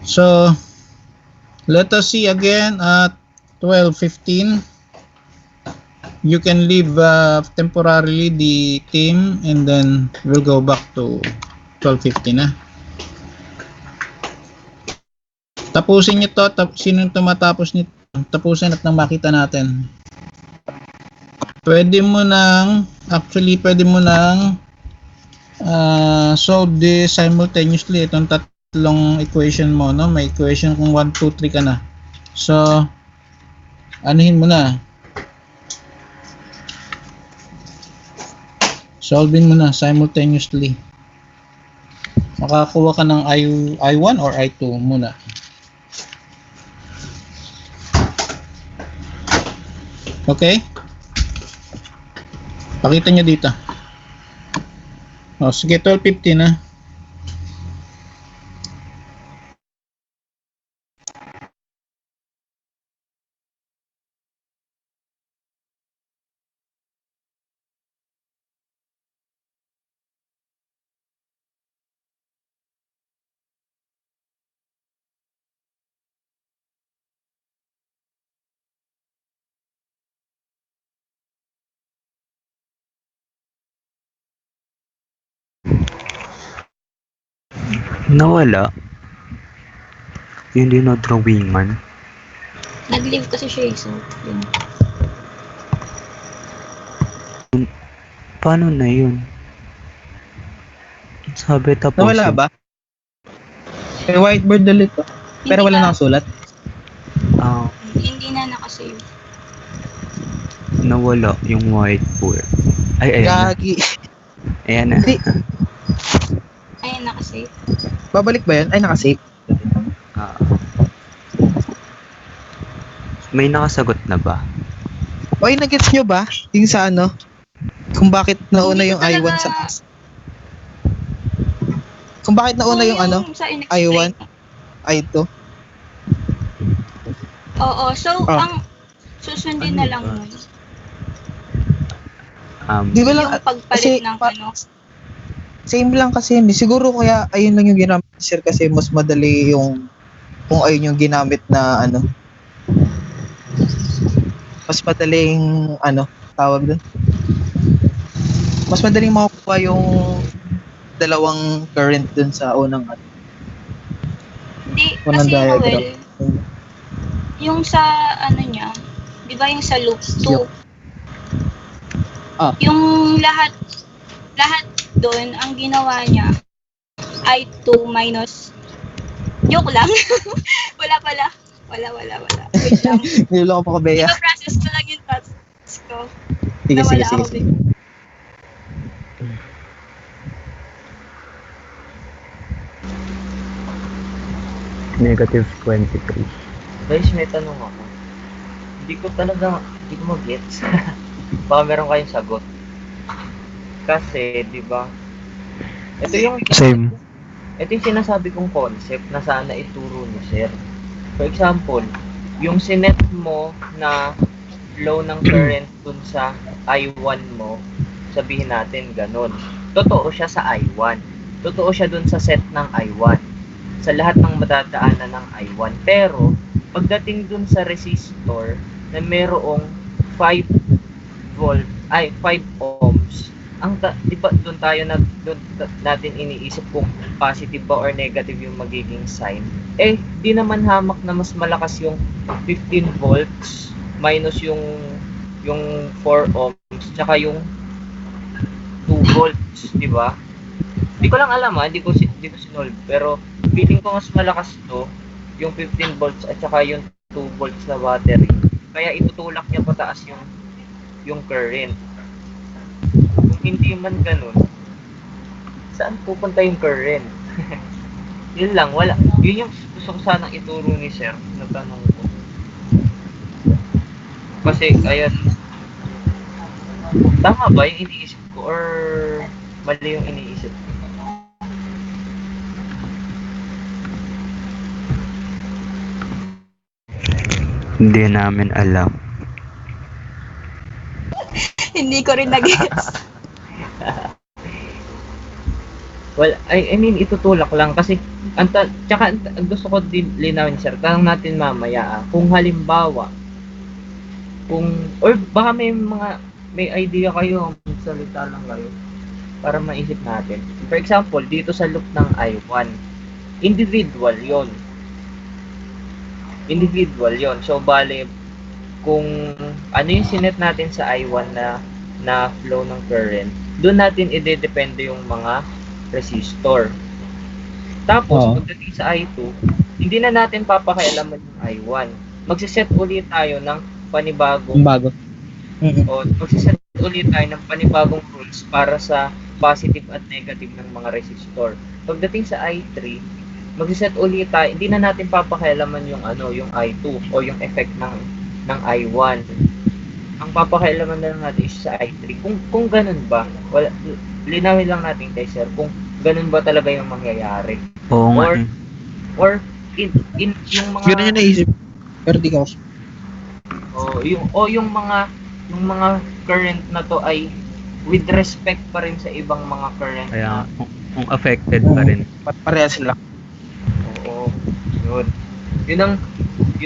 So, let us see again at 12:15. You can leave temporarily the team and then we'll go back to 12:15 Tapusin nyo to. Sino tumatapos nito? Tapusin at nang makita natin. Pwede mo nang solve this simultaneously. Itong tatlong equation mo, no? May equation kung 1, 2, 3 ka na. So, anuhin mo na. Solving mo na simultaneously. Makakuha ka ng I1 or I2 muna. Okay? Pakita nyo dito. Sige, 12:15 Nawala. Yung dinodrawing man. Nag-leave kasi siya so yun. Paano na yun? Sabi tapos. Nawala ba? May whiteboard ulit po. Pero wala nakasulat. Hindi na nakasave. Nawala yung whiteboard. Ay, ayan na. Gagi. Ayan na. Hindi. Ayun, nakasave. Babalik ba yan? Ay, nakasave. May nakasagot na ba? Oy, nagets nyo ba? Yung sa ano? Kung bakit nauna Hindi yung ko I1 sa... talaga- Kung bakit nauna Kung yung ano? sa I1? in-explain. I2? Oo, so Ah. ang susundin na lang nun, Di ba lang, yung pagpalit kasi ng ano. same lang kasi yun. Siguro kaya ayun lang yung ginamit ni sir kasi mas madali yung kung ayun yung ginamit na ano. Mas madaling ano, tawag doon. Mas madaling makukuha yung dalawang current dun sa unang ano. Hindi, Unang kasi diagram. Noel, yung sa ano niya, di ba yung sa loop 2, Ah. yung lahat doon, ang ginawa niya, I2 minus, joke lang, wala pala, wala, wait lang, Niloloko pa ko, Bea. process ko lang yung thoughts ko, Sige, sige, nawala sige, ako sige. bigla. -23. Guys, may tanong ako. Hindi ko mag-gets. Baka meron kayong sagot. Kasi, di ba? Ito yung sinasabi kong concept na sana ituro ni sir. For example, yung sinet mo na flow ng current dun sa I1 mo, sabihin natin ganun. Totoo siya sa I1. Totoo siya dun sa set ng I1. Sa lahat ng madadaanan ng I1. Pero, pagdating dun sa resistor na merong 5 ohms, di ba doon natin iniisip kung positive ba or negative yung magiging sign. Di naman hamak na mas malakas yung 15 volts minus yung 4 ohms tsaka yung 2 volts, di ba? Di ko lang alam di ko sinolve, pero feeling ko mas malakas to yung 15 volts at saka yung 2 volts na battery. Kaya itutulak niya pataas yung current. Kung hindi man ganun, saan pupunta yung current? Yun lang, wala. Yun yung gusto ko sanang ituro ni sir na tanong ko. Kasi, ayan, tama ba yung iniisip ko or mali yung iniisip ko? Hindi namin alam. Hindi ko rin nag-gets. Well, I mean, itutulak lang kasi tsaka gusto ko din linawin sir, tanong natin mamaya kung halimbawa or baka may idea kayo, salita lang kayo para maisip natin. For example, dito sa loop ng I1, individual yon. So, bale, kung ano yung sinet natin sa I1 na flow ng current, doon natin ide-depende yung mga resistor. Tapos, pagdating sa I2, hindi na natin papakialaman yung I1. Magsiset ulit tayo ng panibagong magsiset ulit tayo ng panibagong rules para sa positive at negative ng mga resistor. Pagdating sa I3, magsiset ulit tayo, hindi na natin papakialaman yung yung I2 o yung effect ng I1. Ang papakialaman na lang natin is sa I3. Kung ganun ba, linawin lang natin kay sir kung ganun ba talaga yung mangyayari. Oo nga. Or in yung mga Ganun yung naisip. Pero di ko. yung mga current na to ay with respect pa rin sa ibang mga current. Kaya kung affected pa rin. Parehas sila. Oo. Yun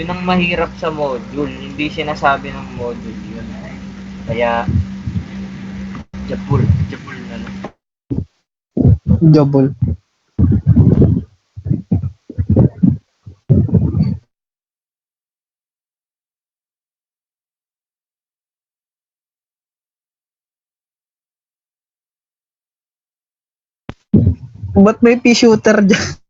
ang mahirap sa module. Hindi sinasabi ng module yun. Kaya Japul na lang. Double. Ba't may pea shooter dyan?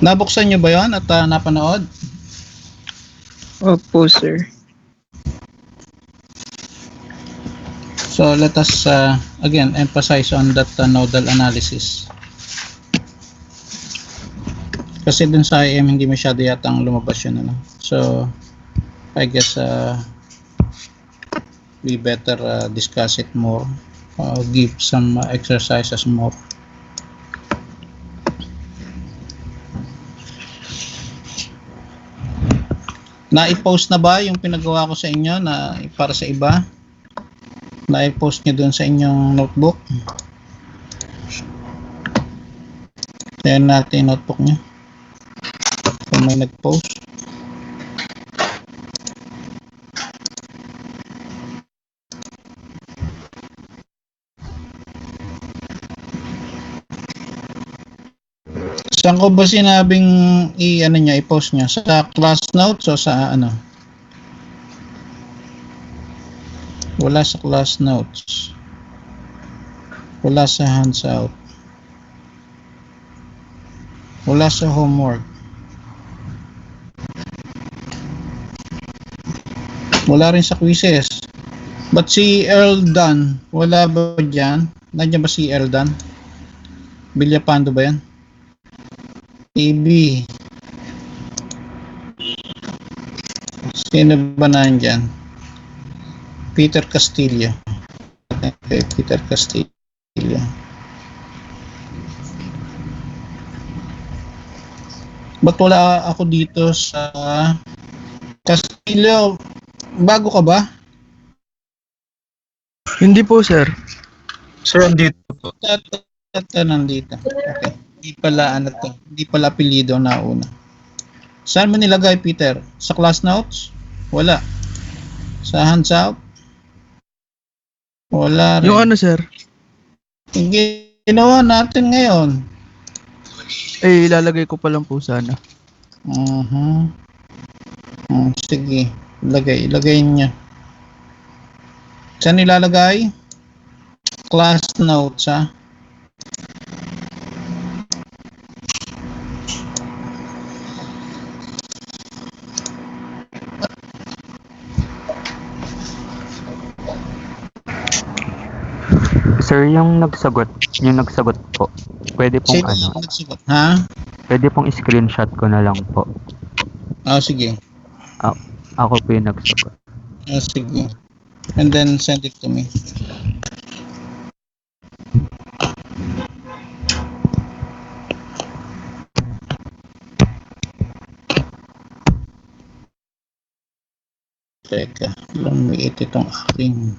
Nabuksan nyo ba yon at napanood? Opo, sir. So let us again emphasize on that nodal analysis. Kasi dun sa IM hindi masyado yatang lumabas yun, ano. So I guess we better discuss it more, give some exercises more. Na-i-post na ba yung pinagawa ko sa inyo na para sa iba? Na-i-post nyo dun sa inyong notebook? Tingnan natin yung notebook nyo. Kung may nag-post. Saan ko ba sinabing i-post niya? Sa class notes o sa ano? Wala sa class notes. Wala sa handout. Wala sa homework. Wala rin sa quizzes. But si Earl Dan, wala ba dyan? Nandiyan ba si Earl Dan? Bilyapando ba yan? AB. Sino ba nandyan? Peter Castillo. Okay, Peter Castillo. Ba't wala ako dito sa Castillo? Bago ka ba? Hindi po, sir. Sir, andito po. Nandito. Okay. Hindi pala ano to. Hindi pala apelyido na una. Saan mo nilagay, Peter? Sa class notes? Wala. Sa handout? Wala rin. Yung ano, sir? Yung ginawa natin ngayon. Eh, ilalagay ko pa lang po sana. Sige. Ilagay niya. Saan ilalagay? Class notes, ha? Sir, yung nagsagot po, pwede pong Sino nagsugot? Ha? pwede pong screenshot ko na lang po. Sige. Ako po yung nagsagot. Sige. And then send it to me. Teka, lumiit itong aking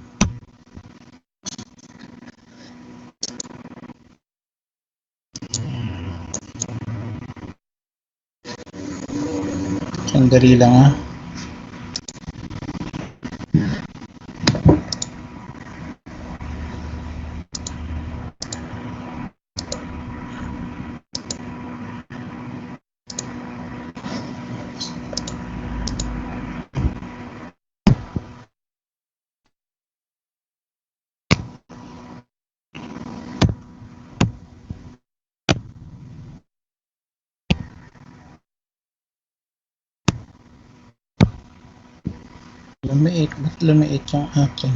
sandali lang, ha. Ba't lumiit yung akin?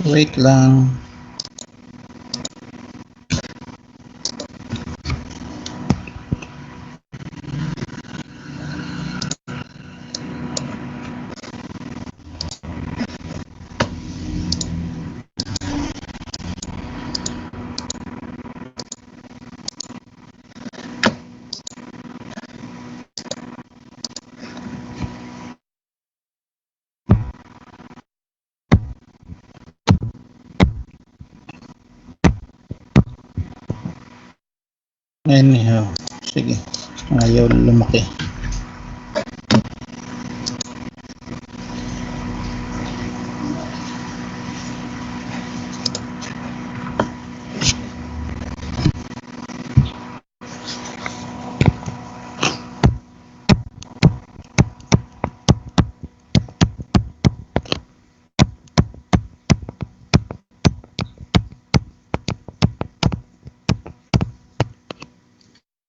Wait lang. Anyhow, sige. Ayaw lumaki.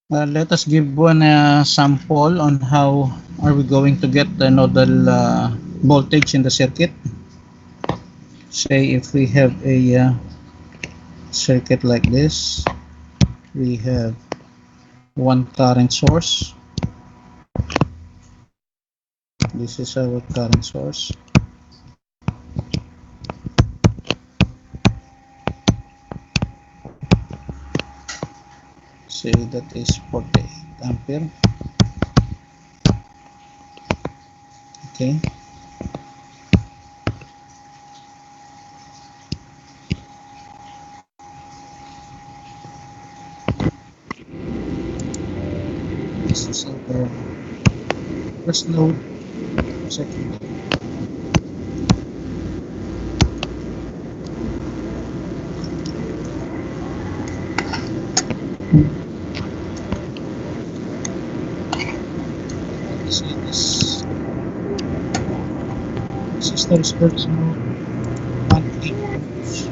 Let us give one sample on how are we going to get the nodal voltage in the circuit. Say if we have a circuit like this, we have one current source. This is our current source. Say that is 48 ampere. Okay. This is our first node, second node. This is the first node, 1 volts.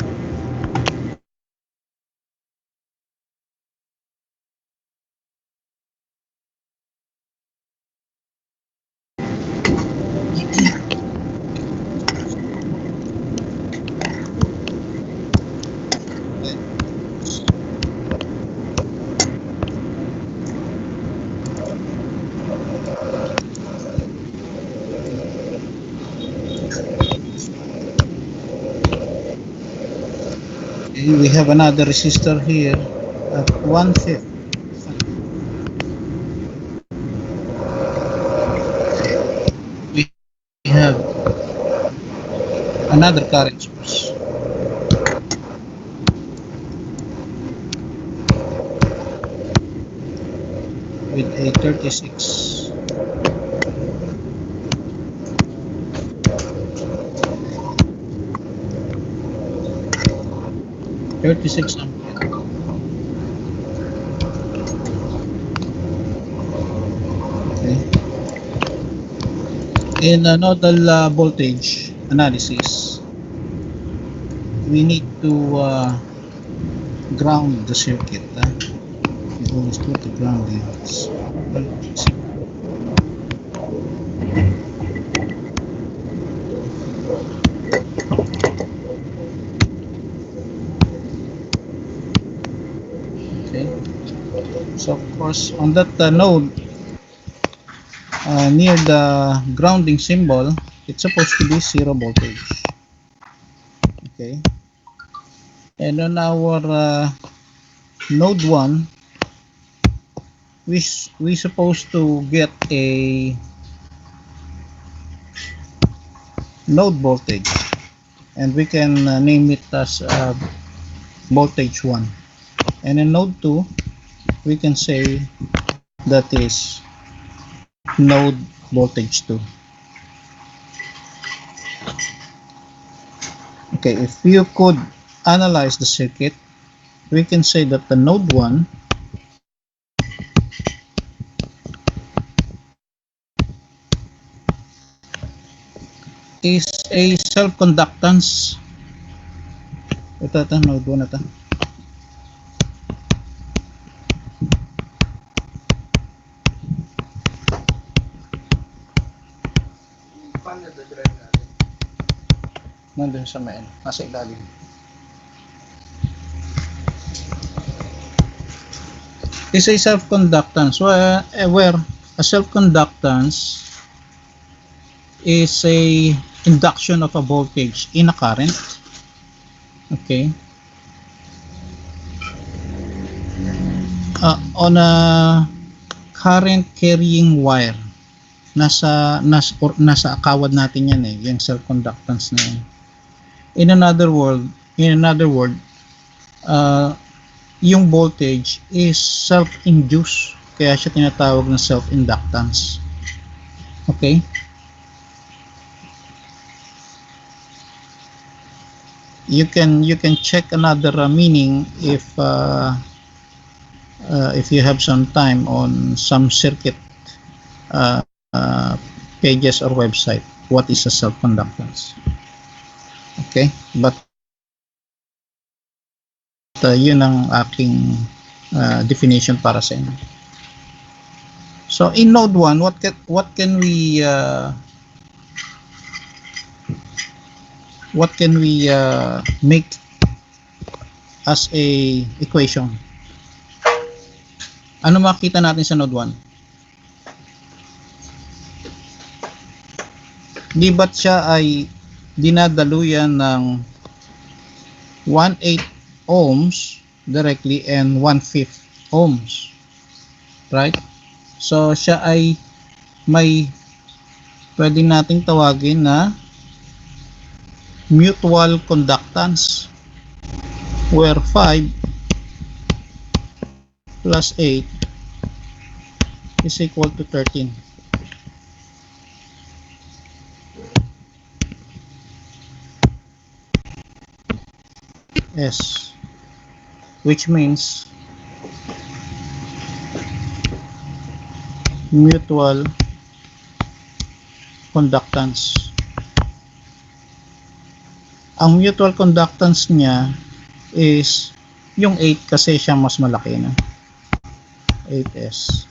Okay, we have another resistor here at 1/5. We have another current source. With a 36. Ampere. Okay. In nodal voltage analysis, we need to ground the circuit. We always put the ground in. Okay. So of course, on that node, near the grounding symbol, it's supposed to be 0 voltage. Okay. And on our node 1, we supposed to get a node voltage, and we can name it as voltage 1. And in node 2, we can say that is node voltage 2. Okay, if you could analyze the circuit, we can say that the node 1 is a self-conductance. Ito, node 1 na ito. Nandun sa main, nasa ilalim. Is a self-conductance where a self-conductance is a induction of a voltage in a current. Okay. On a current carrying wire, nasa akawad natin yan yung self-conductance na yan. In another word, yung voltage is self-induced, kaya siya tinatawag na self-inductance. Okay? You can check another meaning if you have some time on some circuit pages or website. What is a self-conductance? Okay, but yun ang aking definition para sa inyo. So in node 1, what can we make as a equation? Ano makita natin sa node 1? Di ba't siya ay dinadaluyan ng 1/8 ohms directly and 1/5 ohms, right? So siya ay may pwede nating tawagin na mutual conductance, where 5 plus 8 is equal to 13. S, which means mutual conductance. Ang mutual conductance niya is yung 8 kasi siya mas malaki na. 8S.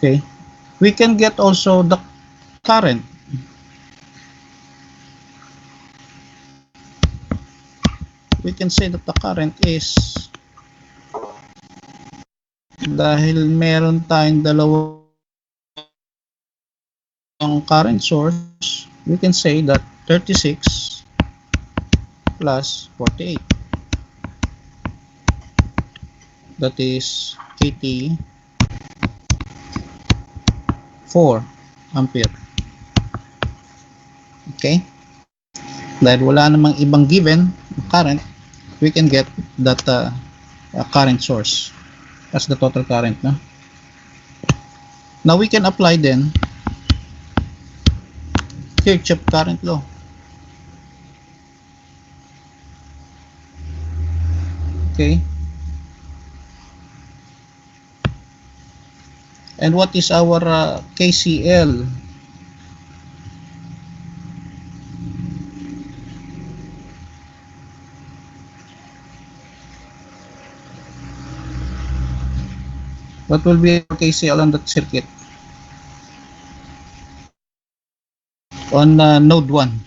Okay. We can get also the current. We can say that the current is, dahil meron tayong dalawang current source, we can say that 36 plus 48. That is 84 ampere. Okay? Dahil wala namang ibang given current, we can get that current source as the total current. No? Now we can apply then Kirchhoff current law. Okay. And what is our KCL? What will be our KCL on that circuit? On node 1.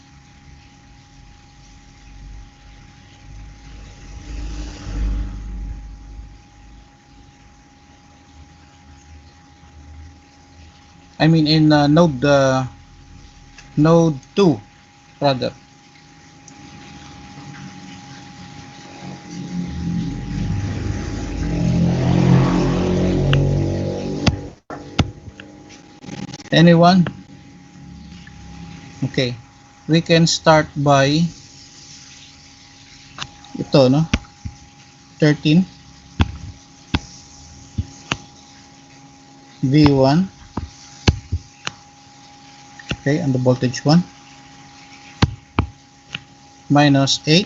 I mean in node 2 rather. Anyone? Okay. We can start by ito, no? 13 V1. Okay, and the voltage 1 minus 8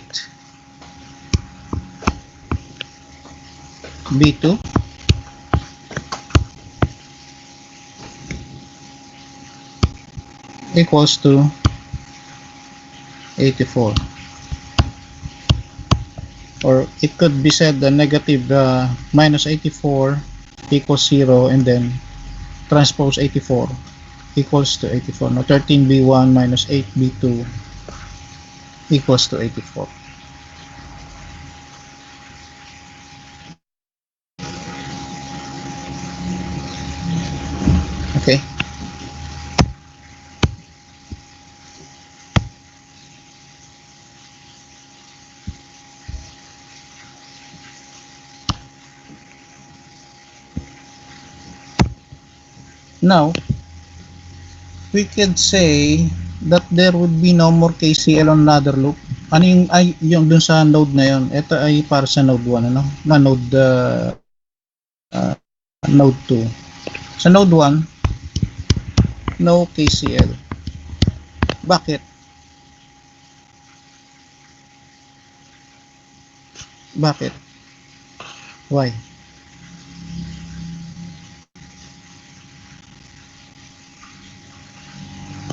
B2 equals to 84, or it could be said the negative minus 84 equals 0, and then transpose 84 equals to 84. Now 13B1 minus 8B2 equals to 84. Okay. Now, we could say that there would be no more KCL on another loop. Ano yung, ay, yung dun sa node na yun? Ito ay para sa node 1, ano? Na node, node 2. Sa node 1, no KCL. Bakit? Bakit? Why?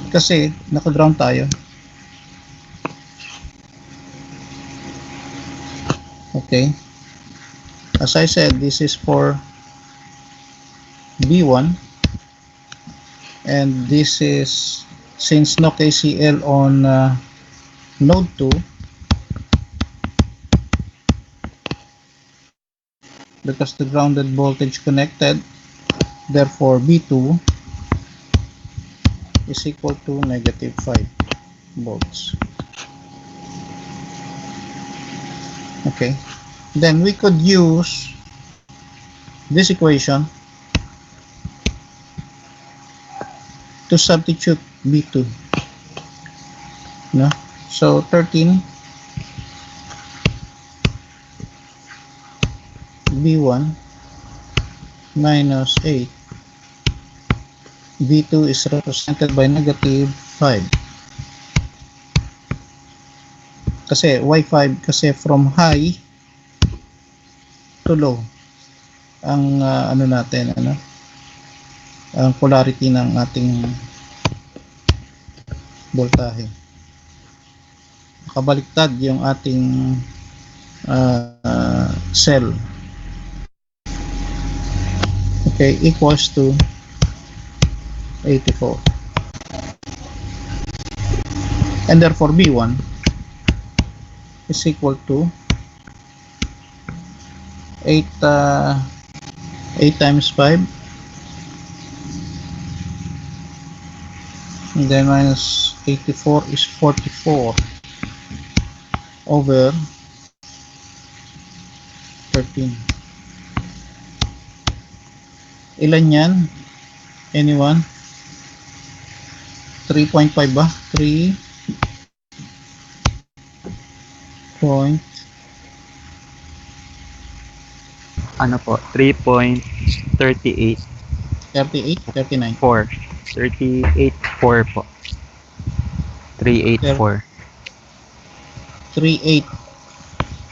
Kasi naka-ground tayo. Okay. As I said, this is for B1, and this is, since no KCL on node 2, because the grounded voltage connected, therefore B2 is equal to negative 5 volts. Okay, then we could use this equation to substitute B2. No? So 13 B1 minus 8 B2 is represented by negative 5. Kasi why 5? Kasi from high to low ang ano natin, ang polarity ng ating voltahe. Kabaliktad yung ating cell. Okay, equals to 84. And therefore B1 is equal to 8 times 5, and then minus 84 is 44 over 13. Ilan yan? Anyone? 3.5 ba? 3 point Ano po? 3.38 38, 39. 4. 38.4 po. 384. 38.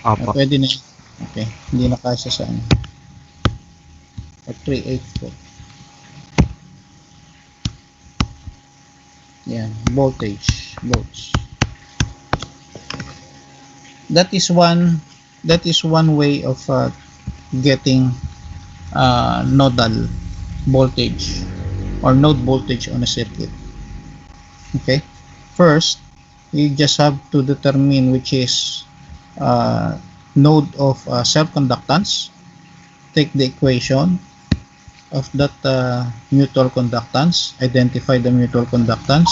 Opo. Pwede na. Okay, hindi na kasya sa ano. 384. Yan, voltage, volts. That is one way of getting nodal voltage or node voltage on a circuit. Okay, first you just have to determine which is node of self-conductance. Take the equation of that mutual conductance, identify the mutual conductance,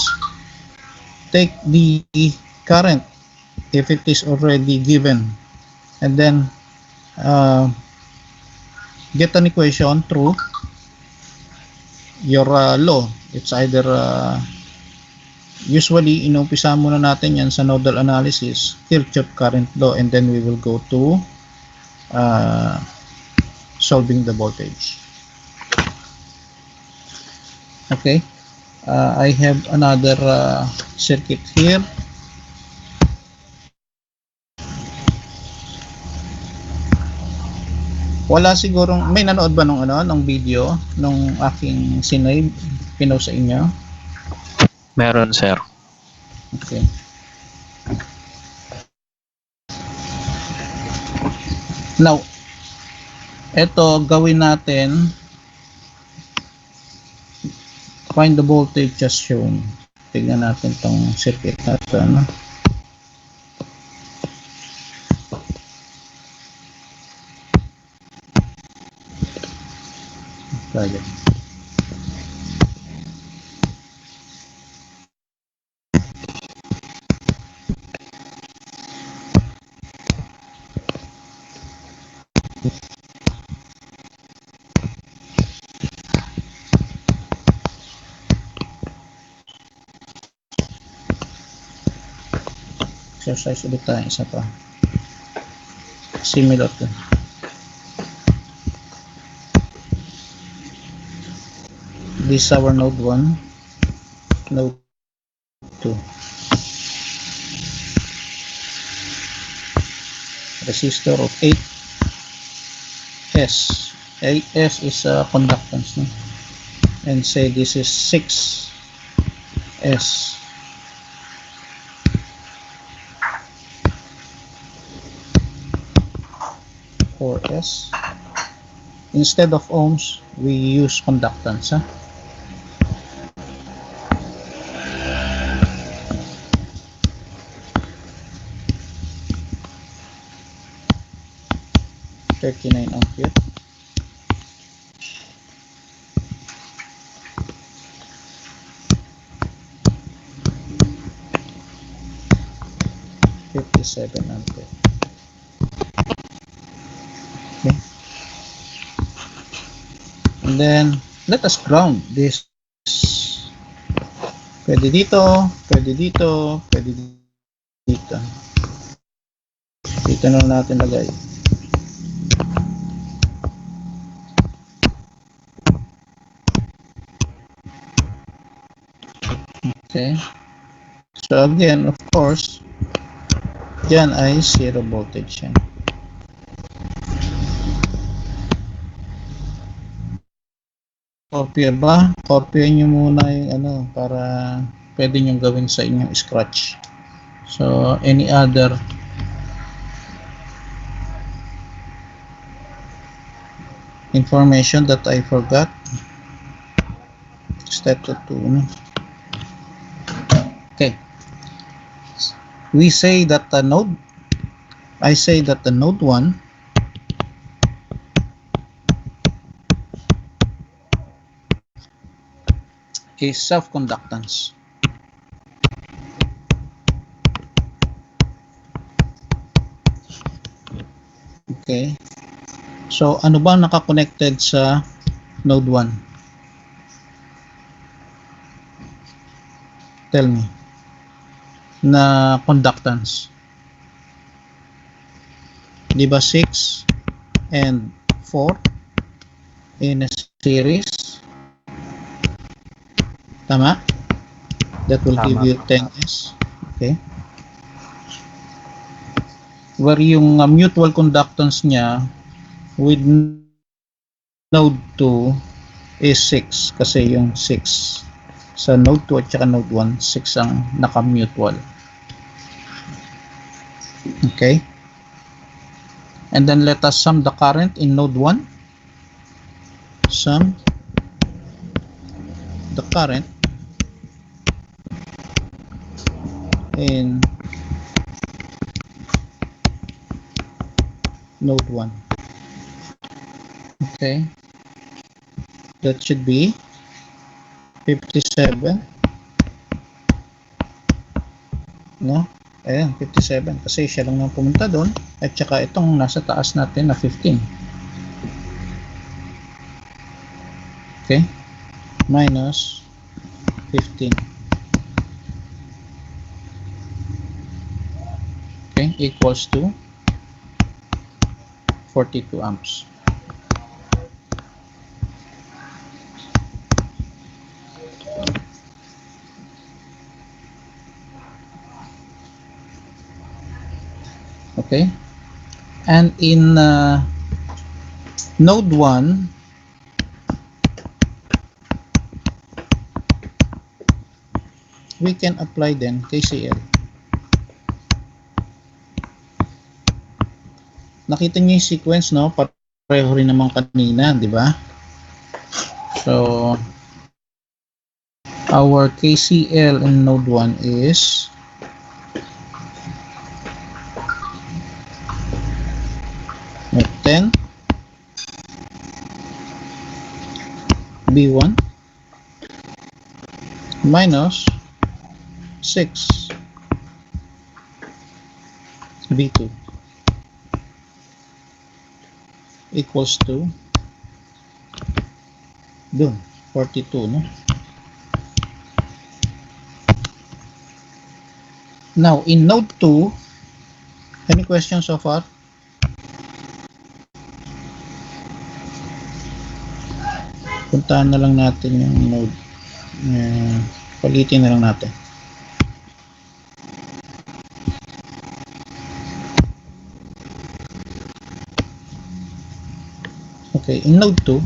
take the current if it is already given, and then get an equation through your law. It's either usually inumpisa muna natin yan sa nodal analysis, Kirchhoff current law, and then we will go to solving the voltage. Okay, I have another circuit here. Wala sigurong, may nanood ba nung video nung aking pinost sa inyo? Meron, sir. Okay. Now, eto gawin natin, find the voltage as shown. Tignan natin tong circuit natin. Project. Exercise ulit tayo, isa pa. Similar to. This is our node 1, node 2. Resistor of 8S. 8S is conductance, no? And say this is 6S. 4S. Instead of ohms, we use conductance. Huh? $39 ampere. $57 ampere. Okay. And then let us ground this. Pwede dito, pwede dito, pwede dito. Dito na natin lagay. Okay. So again, of course, dyan ay zero voltage yan. Copy ba? Copy nyo muna yung ano para pwede nyo gawin sa inyong scratch. So any other information that I forgot? Step 2. Okay. We say that the node, I say that the node 1 is self-conductance. Okay. So, ano ba naka-connected sa node 1? Tell me. Na conductance. Di ba 6 and 4 in a series? Tama? That will give you 10S. Okay. Where yung mutual conductance niya with node 2 is 6 kasi yung 6 sa node 2 at saka node 1, 6 ang naka-mutual. Okay. And then let us sum the current in node 1. Sum the current in node 1. Okay. That should be 57. No? Ayan, 57 kasi siya lang nang pumunta doon at saka itong nasa taas natin na 15. Okay? Minus 15. Okay, equals to 42 amps. Okay, and in node 1, we can apply then KCL. Nakita niyo yung sequence, no? Pareho rin naman kanina, di ba? So, our KCL in node 1 is node 10 B1 minus 6 B2 equals to dun 42, no? Now in node 2, any questions so far? Puntahan na lang natin yung node. Palitin na lang natin. Okay, in node 2,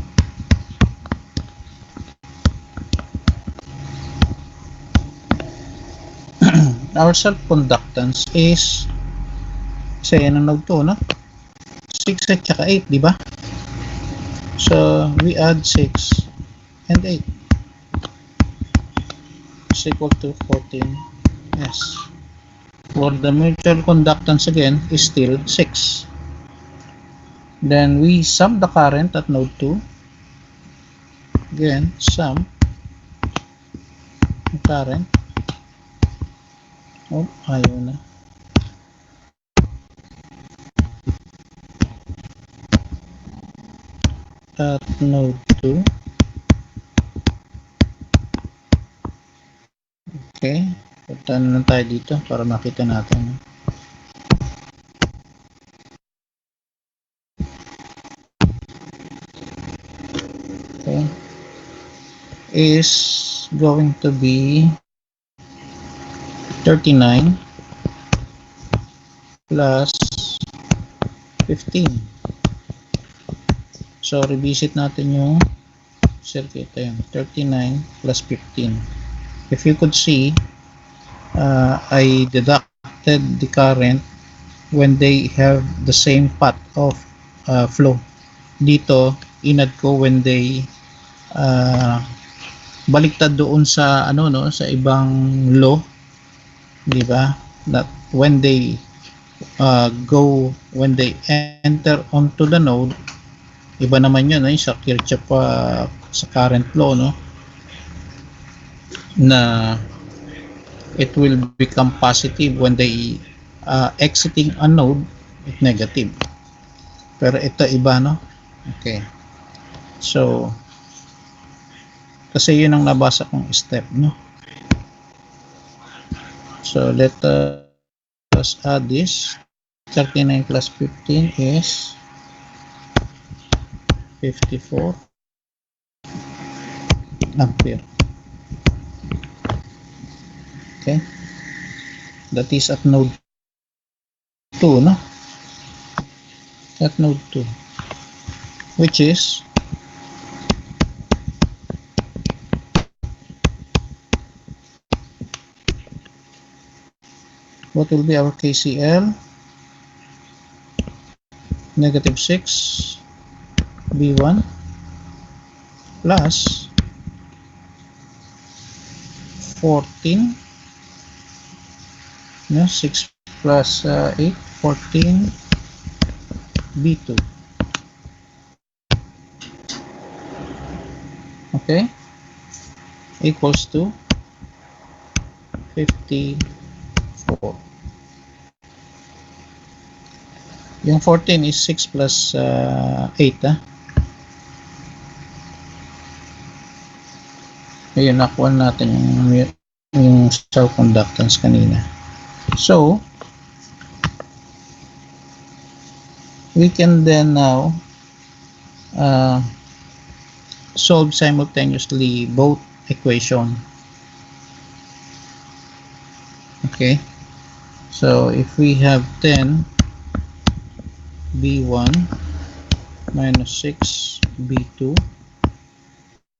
our self-conductance is, say, yan ang node 2, no? 6 at saka 8, di ba? So, we add 6 and 8 is equal to 14. Yes. For the mutual conductance again is still 6. Then we sum the current at node 2. Again, sum the current. Oh, ayaw na. At node 2. Okay. Punta na lang tayo dito para makita natin. Okay. Is going to be 39 plus 15. So, revisit natin yung circuit. Ayan, 39 plus 15. If you could see, I deducted the current when they have the same path of flow. Dito, inad ko when they baliktad doon sa ano no, sa ibang law, di ba? That when they when they enter onto the node, iba naman yun, sa Kirchhoff sa current law, no? Na it will become positive when they exiting a node, it negative. Pero ito iba, no? Okay. So, kasi yun ang nabasa kong step, no? So, let us add this. 39 plus 15 is 54 ampere. Okay. That is at node 2, no? At node 2. Which is what will be our KCL? Negative 6 B1 plus 14, no, 6 plus 8, 14 B2. Okay, equals to 54. Yung 14 is 6 plus 8, Ayun, nakuha natin yung self-conductance kanina. So, we can then now solve simultaneously both equation. Okay. So, if we have 10 B1 minus 6 B2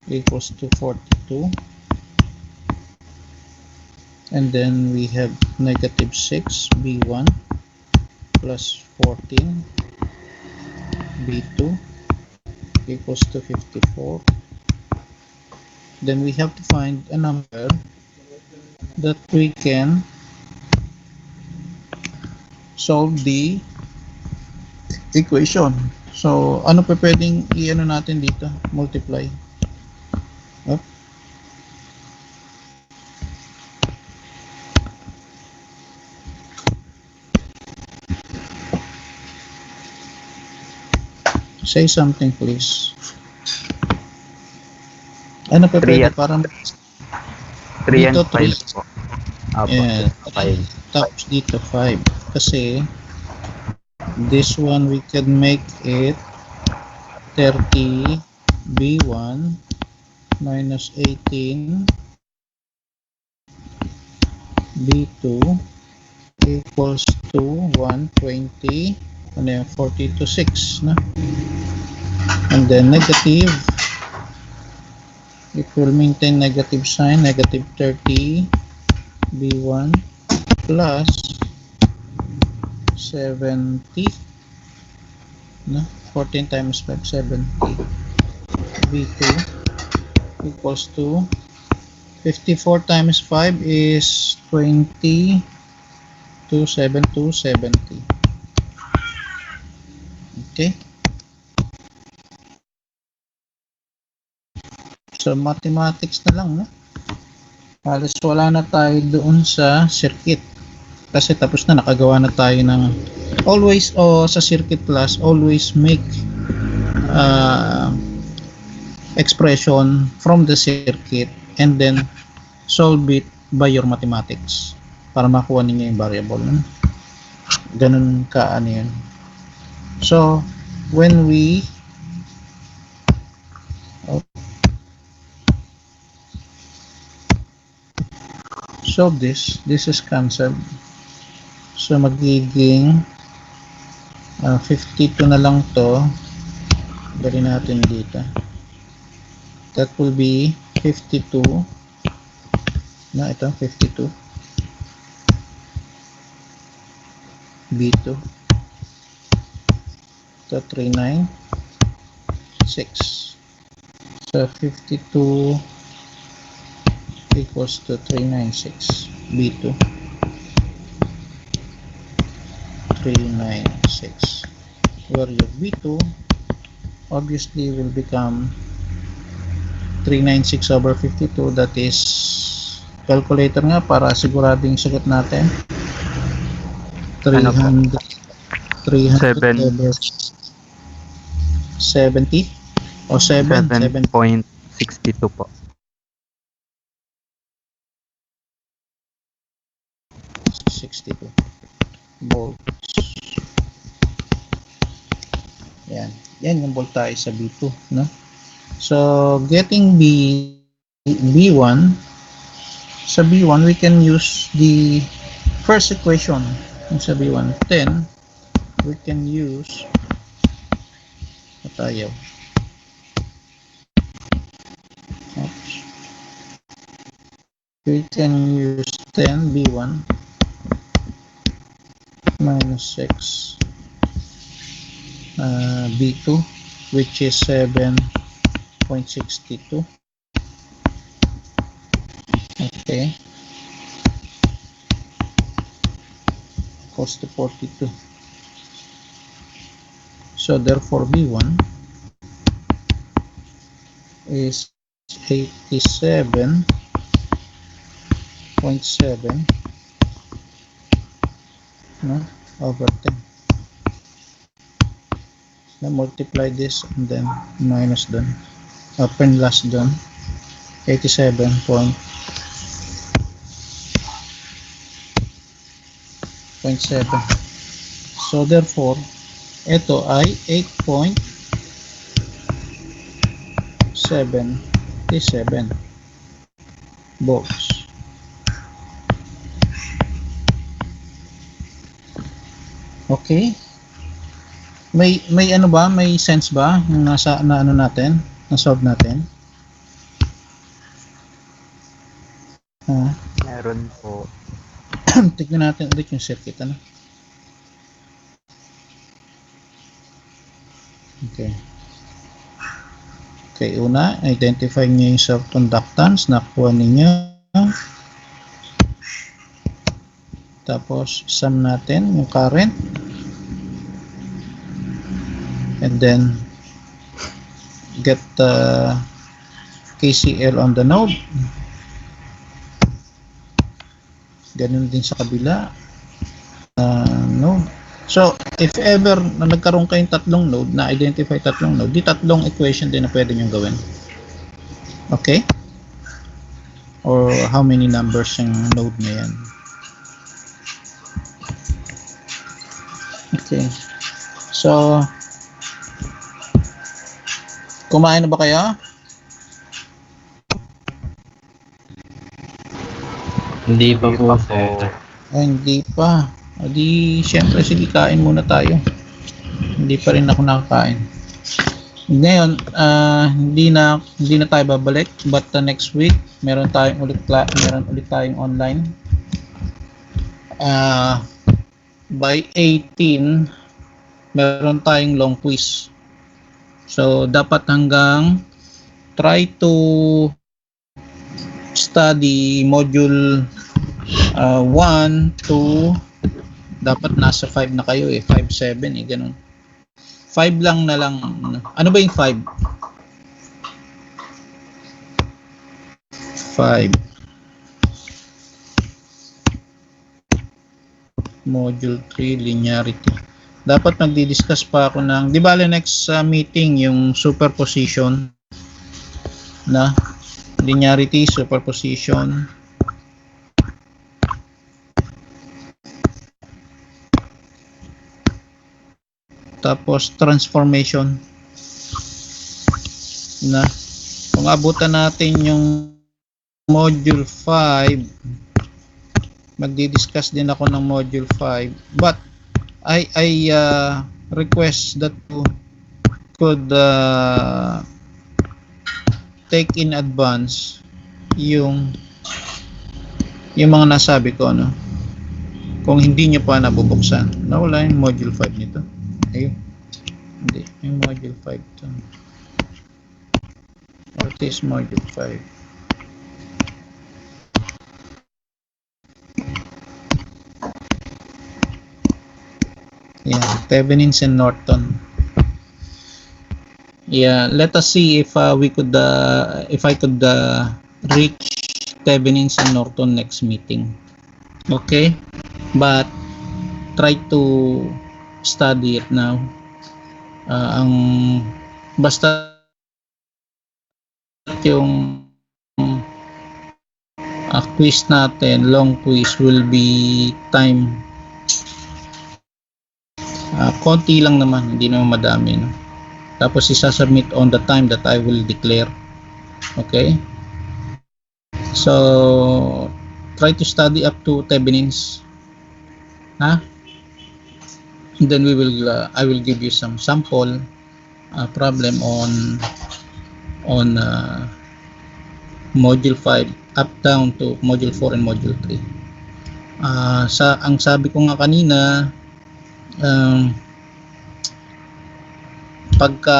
equals to 42, and then we have negative 6 B1 plus 14 B2 equals to 54. Then we have to find a number that we can solve the equation. So, ano pa pwedeng i-ano natin dito? Multiply. Up. Say something, please. Ano pa pwede? Parang 3 and dito, 5 po. Apo, yeah, 5. tapos dito 5. Kasi this one we can make it 30 B1 minus 18 B2 equals to 120, ano yan, 40 to 6, no? And then negative, it will maintain negative sign, negative 30 B1 plus 70 No? 14 times 5, 70. B2 equals to 54 times 5 is 20. 270. Okay. So, mathematics na lang, no? Halos wala na tayo doon sa circuit. Kasi tapos na, nakagawa na tayo ng always, sa circuit class, always make expression from the circuit and then solve it by your mathematics para makuha ninyo yung variable. No? Ganun ka ano yun. So, when we solve this is cancelled. So, magiging 52 na lang to. Dali natin dito. That will be 52. Na, ito, 52. B2. Ito, 396. So, 52 equals to 396. B2. 396. Where your B2 obviously will become 396 over 52. That is, calculator nga para sigurading sagot natin. 300 over 70 o 7.62 po. 62 volts. Yan yung voltage sa B2, no? So, getting B1, sa B1 we can use the first equation. Sa B1, 10 we can use tayo. Oops. We can use 10 B1 minus 6 B2 which is 7.62. Okay, equals to 42. So therefore B1 is 87.7 no, over 10. Now multiply this and then minus done. Open last done. 87.7. So therefore, ito ay 8.77 volts. Okay? May ano ba? May sense ba yung nasa na ano natin? Na-solve natin? Meron po. Tignan natin ulit yung circuit, ano? Okay. Okay, una, identify niyo yung self-conductance. Nakuha ninyo. Tapos, sum natin yung current. And then, get the KCL on the node. Ganun din sa kabila. Node. So, if ever na nagkaroon kayong tatlong node, na-identify tatlong node, di tatlong equation din na pwede nyo gawin. Okay? Or how many numbers yung node na yan. Okay. So, kumain na ba kayo? Hindi pa po, sir. Hindi pa. O di, syempre, sige, kain muna tayo. Hindi pa rin ako nakakain. Ngayon, hindi na tayo babalik, but next week, meron ulit tayong online. By 18, meron tayong long quiz. So, dapat hanggang try to study module 1, 2, dapat nasa 5 na kayo 5, 7 ganun. 5 lang na lang. Ano ba yung 5? 5. Module 3, linearity. Dapat magdi-discuss pa ako ng, di ba next meeting yung superposition na linearity, superposition. Tapos transformation na kung abutan natin yung module 5, magdi-discuss din ako ng module 5, but I request that you could take in advance yung mga nasabi ko, no? Kung hindi nyo pa nabubuksan. Nawala yung module 5 nito. Ayun. Hindi. Yung module 5 to. What is module 5? Yeah, Thevenins and Norton. Yeah, let us see if we could if I could reach Thevenins and Norton next meeting. Okay? But try to study it now. Ang basta yung quiz natin, long quiz will be time konti lang naman, hindi naman madami, no? Tapos isa-submit on the time that I will declare. Okay? So try to study up to Thevenins. And then we will I will give you some sample problem on module 5 up down to module 4 and module 3. Ang sabi ko nga kanina, pagka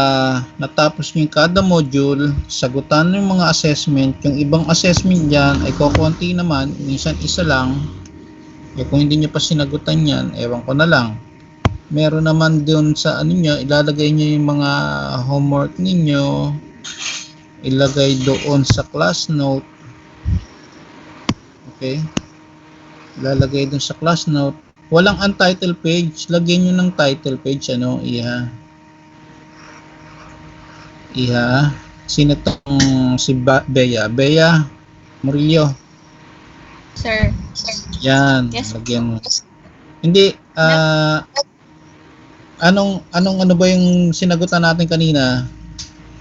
natapos nyo yung kada module, sagutan yung mga assessment. Yung ibang assessment dyan ay kukunti naman, minsan isa lang. Kung hindi nyo pa sinagutan yan, ewan ko na lang. Meron naman doon sa ano nyo, ilalagay nyo yung mga homework ninyo, ilagay doon sa class note. Okay? Ilalagay doon sa class note. Walang untitled page, lagyan nyo ng title page, Iha. Sino tong si Bea? Bea Murillo. Sir. Yan, Yes. lagyan mo. Hindi, ano ba yung sinagutan natin kanina?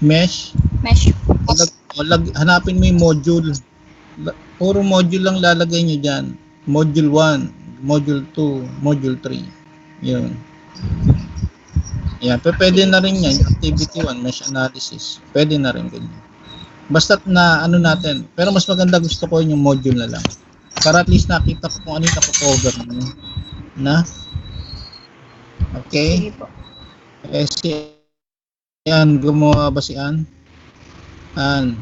Mesh? Mesh. Hanapin mo yung module. Puro module lang lalagay nyo dyan. Module 1, module 2, module 3. Yun. Yan, pwede na rin yan. Activity 1, mesh analysis. Pwede na rin ganyan. Basta't na ano natin. Pero mas maganda gusto ko yung module na lang. Para at least nakita ko kung ano yung napocover nyo. Na? Okay? Sige po. Si Ann, gumawa ba si Ann? Ann,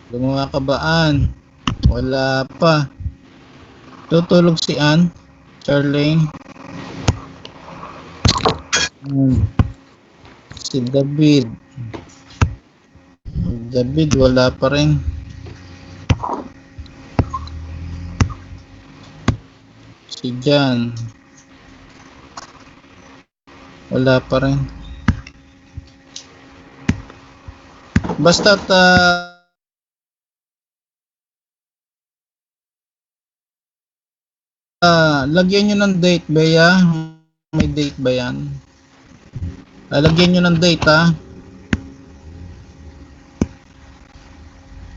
gumawa ka ba, Ann? Wala pa. Tutulog si Ann? Charlene? Si David. David, wala pa rin. Si Jan. Wala pa rin. Basta't lagyan nyo ng date, Bea. May date ba yan? Lagyan nyo ng date,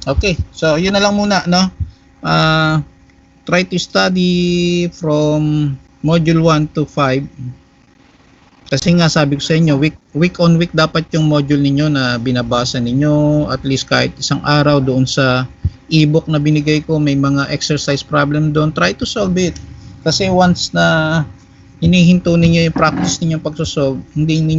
Okay, so yun na lang muna, no? Try to study from module 1 to 5. Kasi nga sabi ko sa inyo, week on week dapat yung module ninyo na binabasa ninyo, at least kahit isang araw doon sa ebook na binigay ko, may mga exercise problem doon, try to solve it. Kasi once na hinihinto ninyo yung practice ninyong pagsosolve, hindi ninyo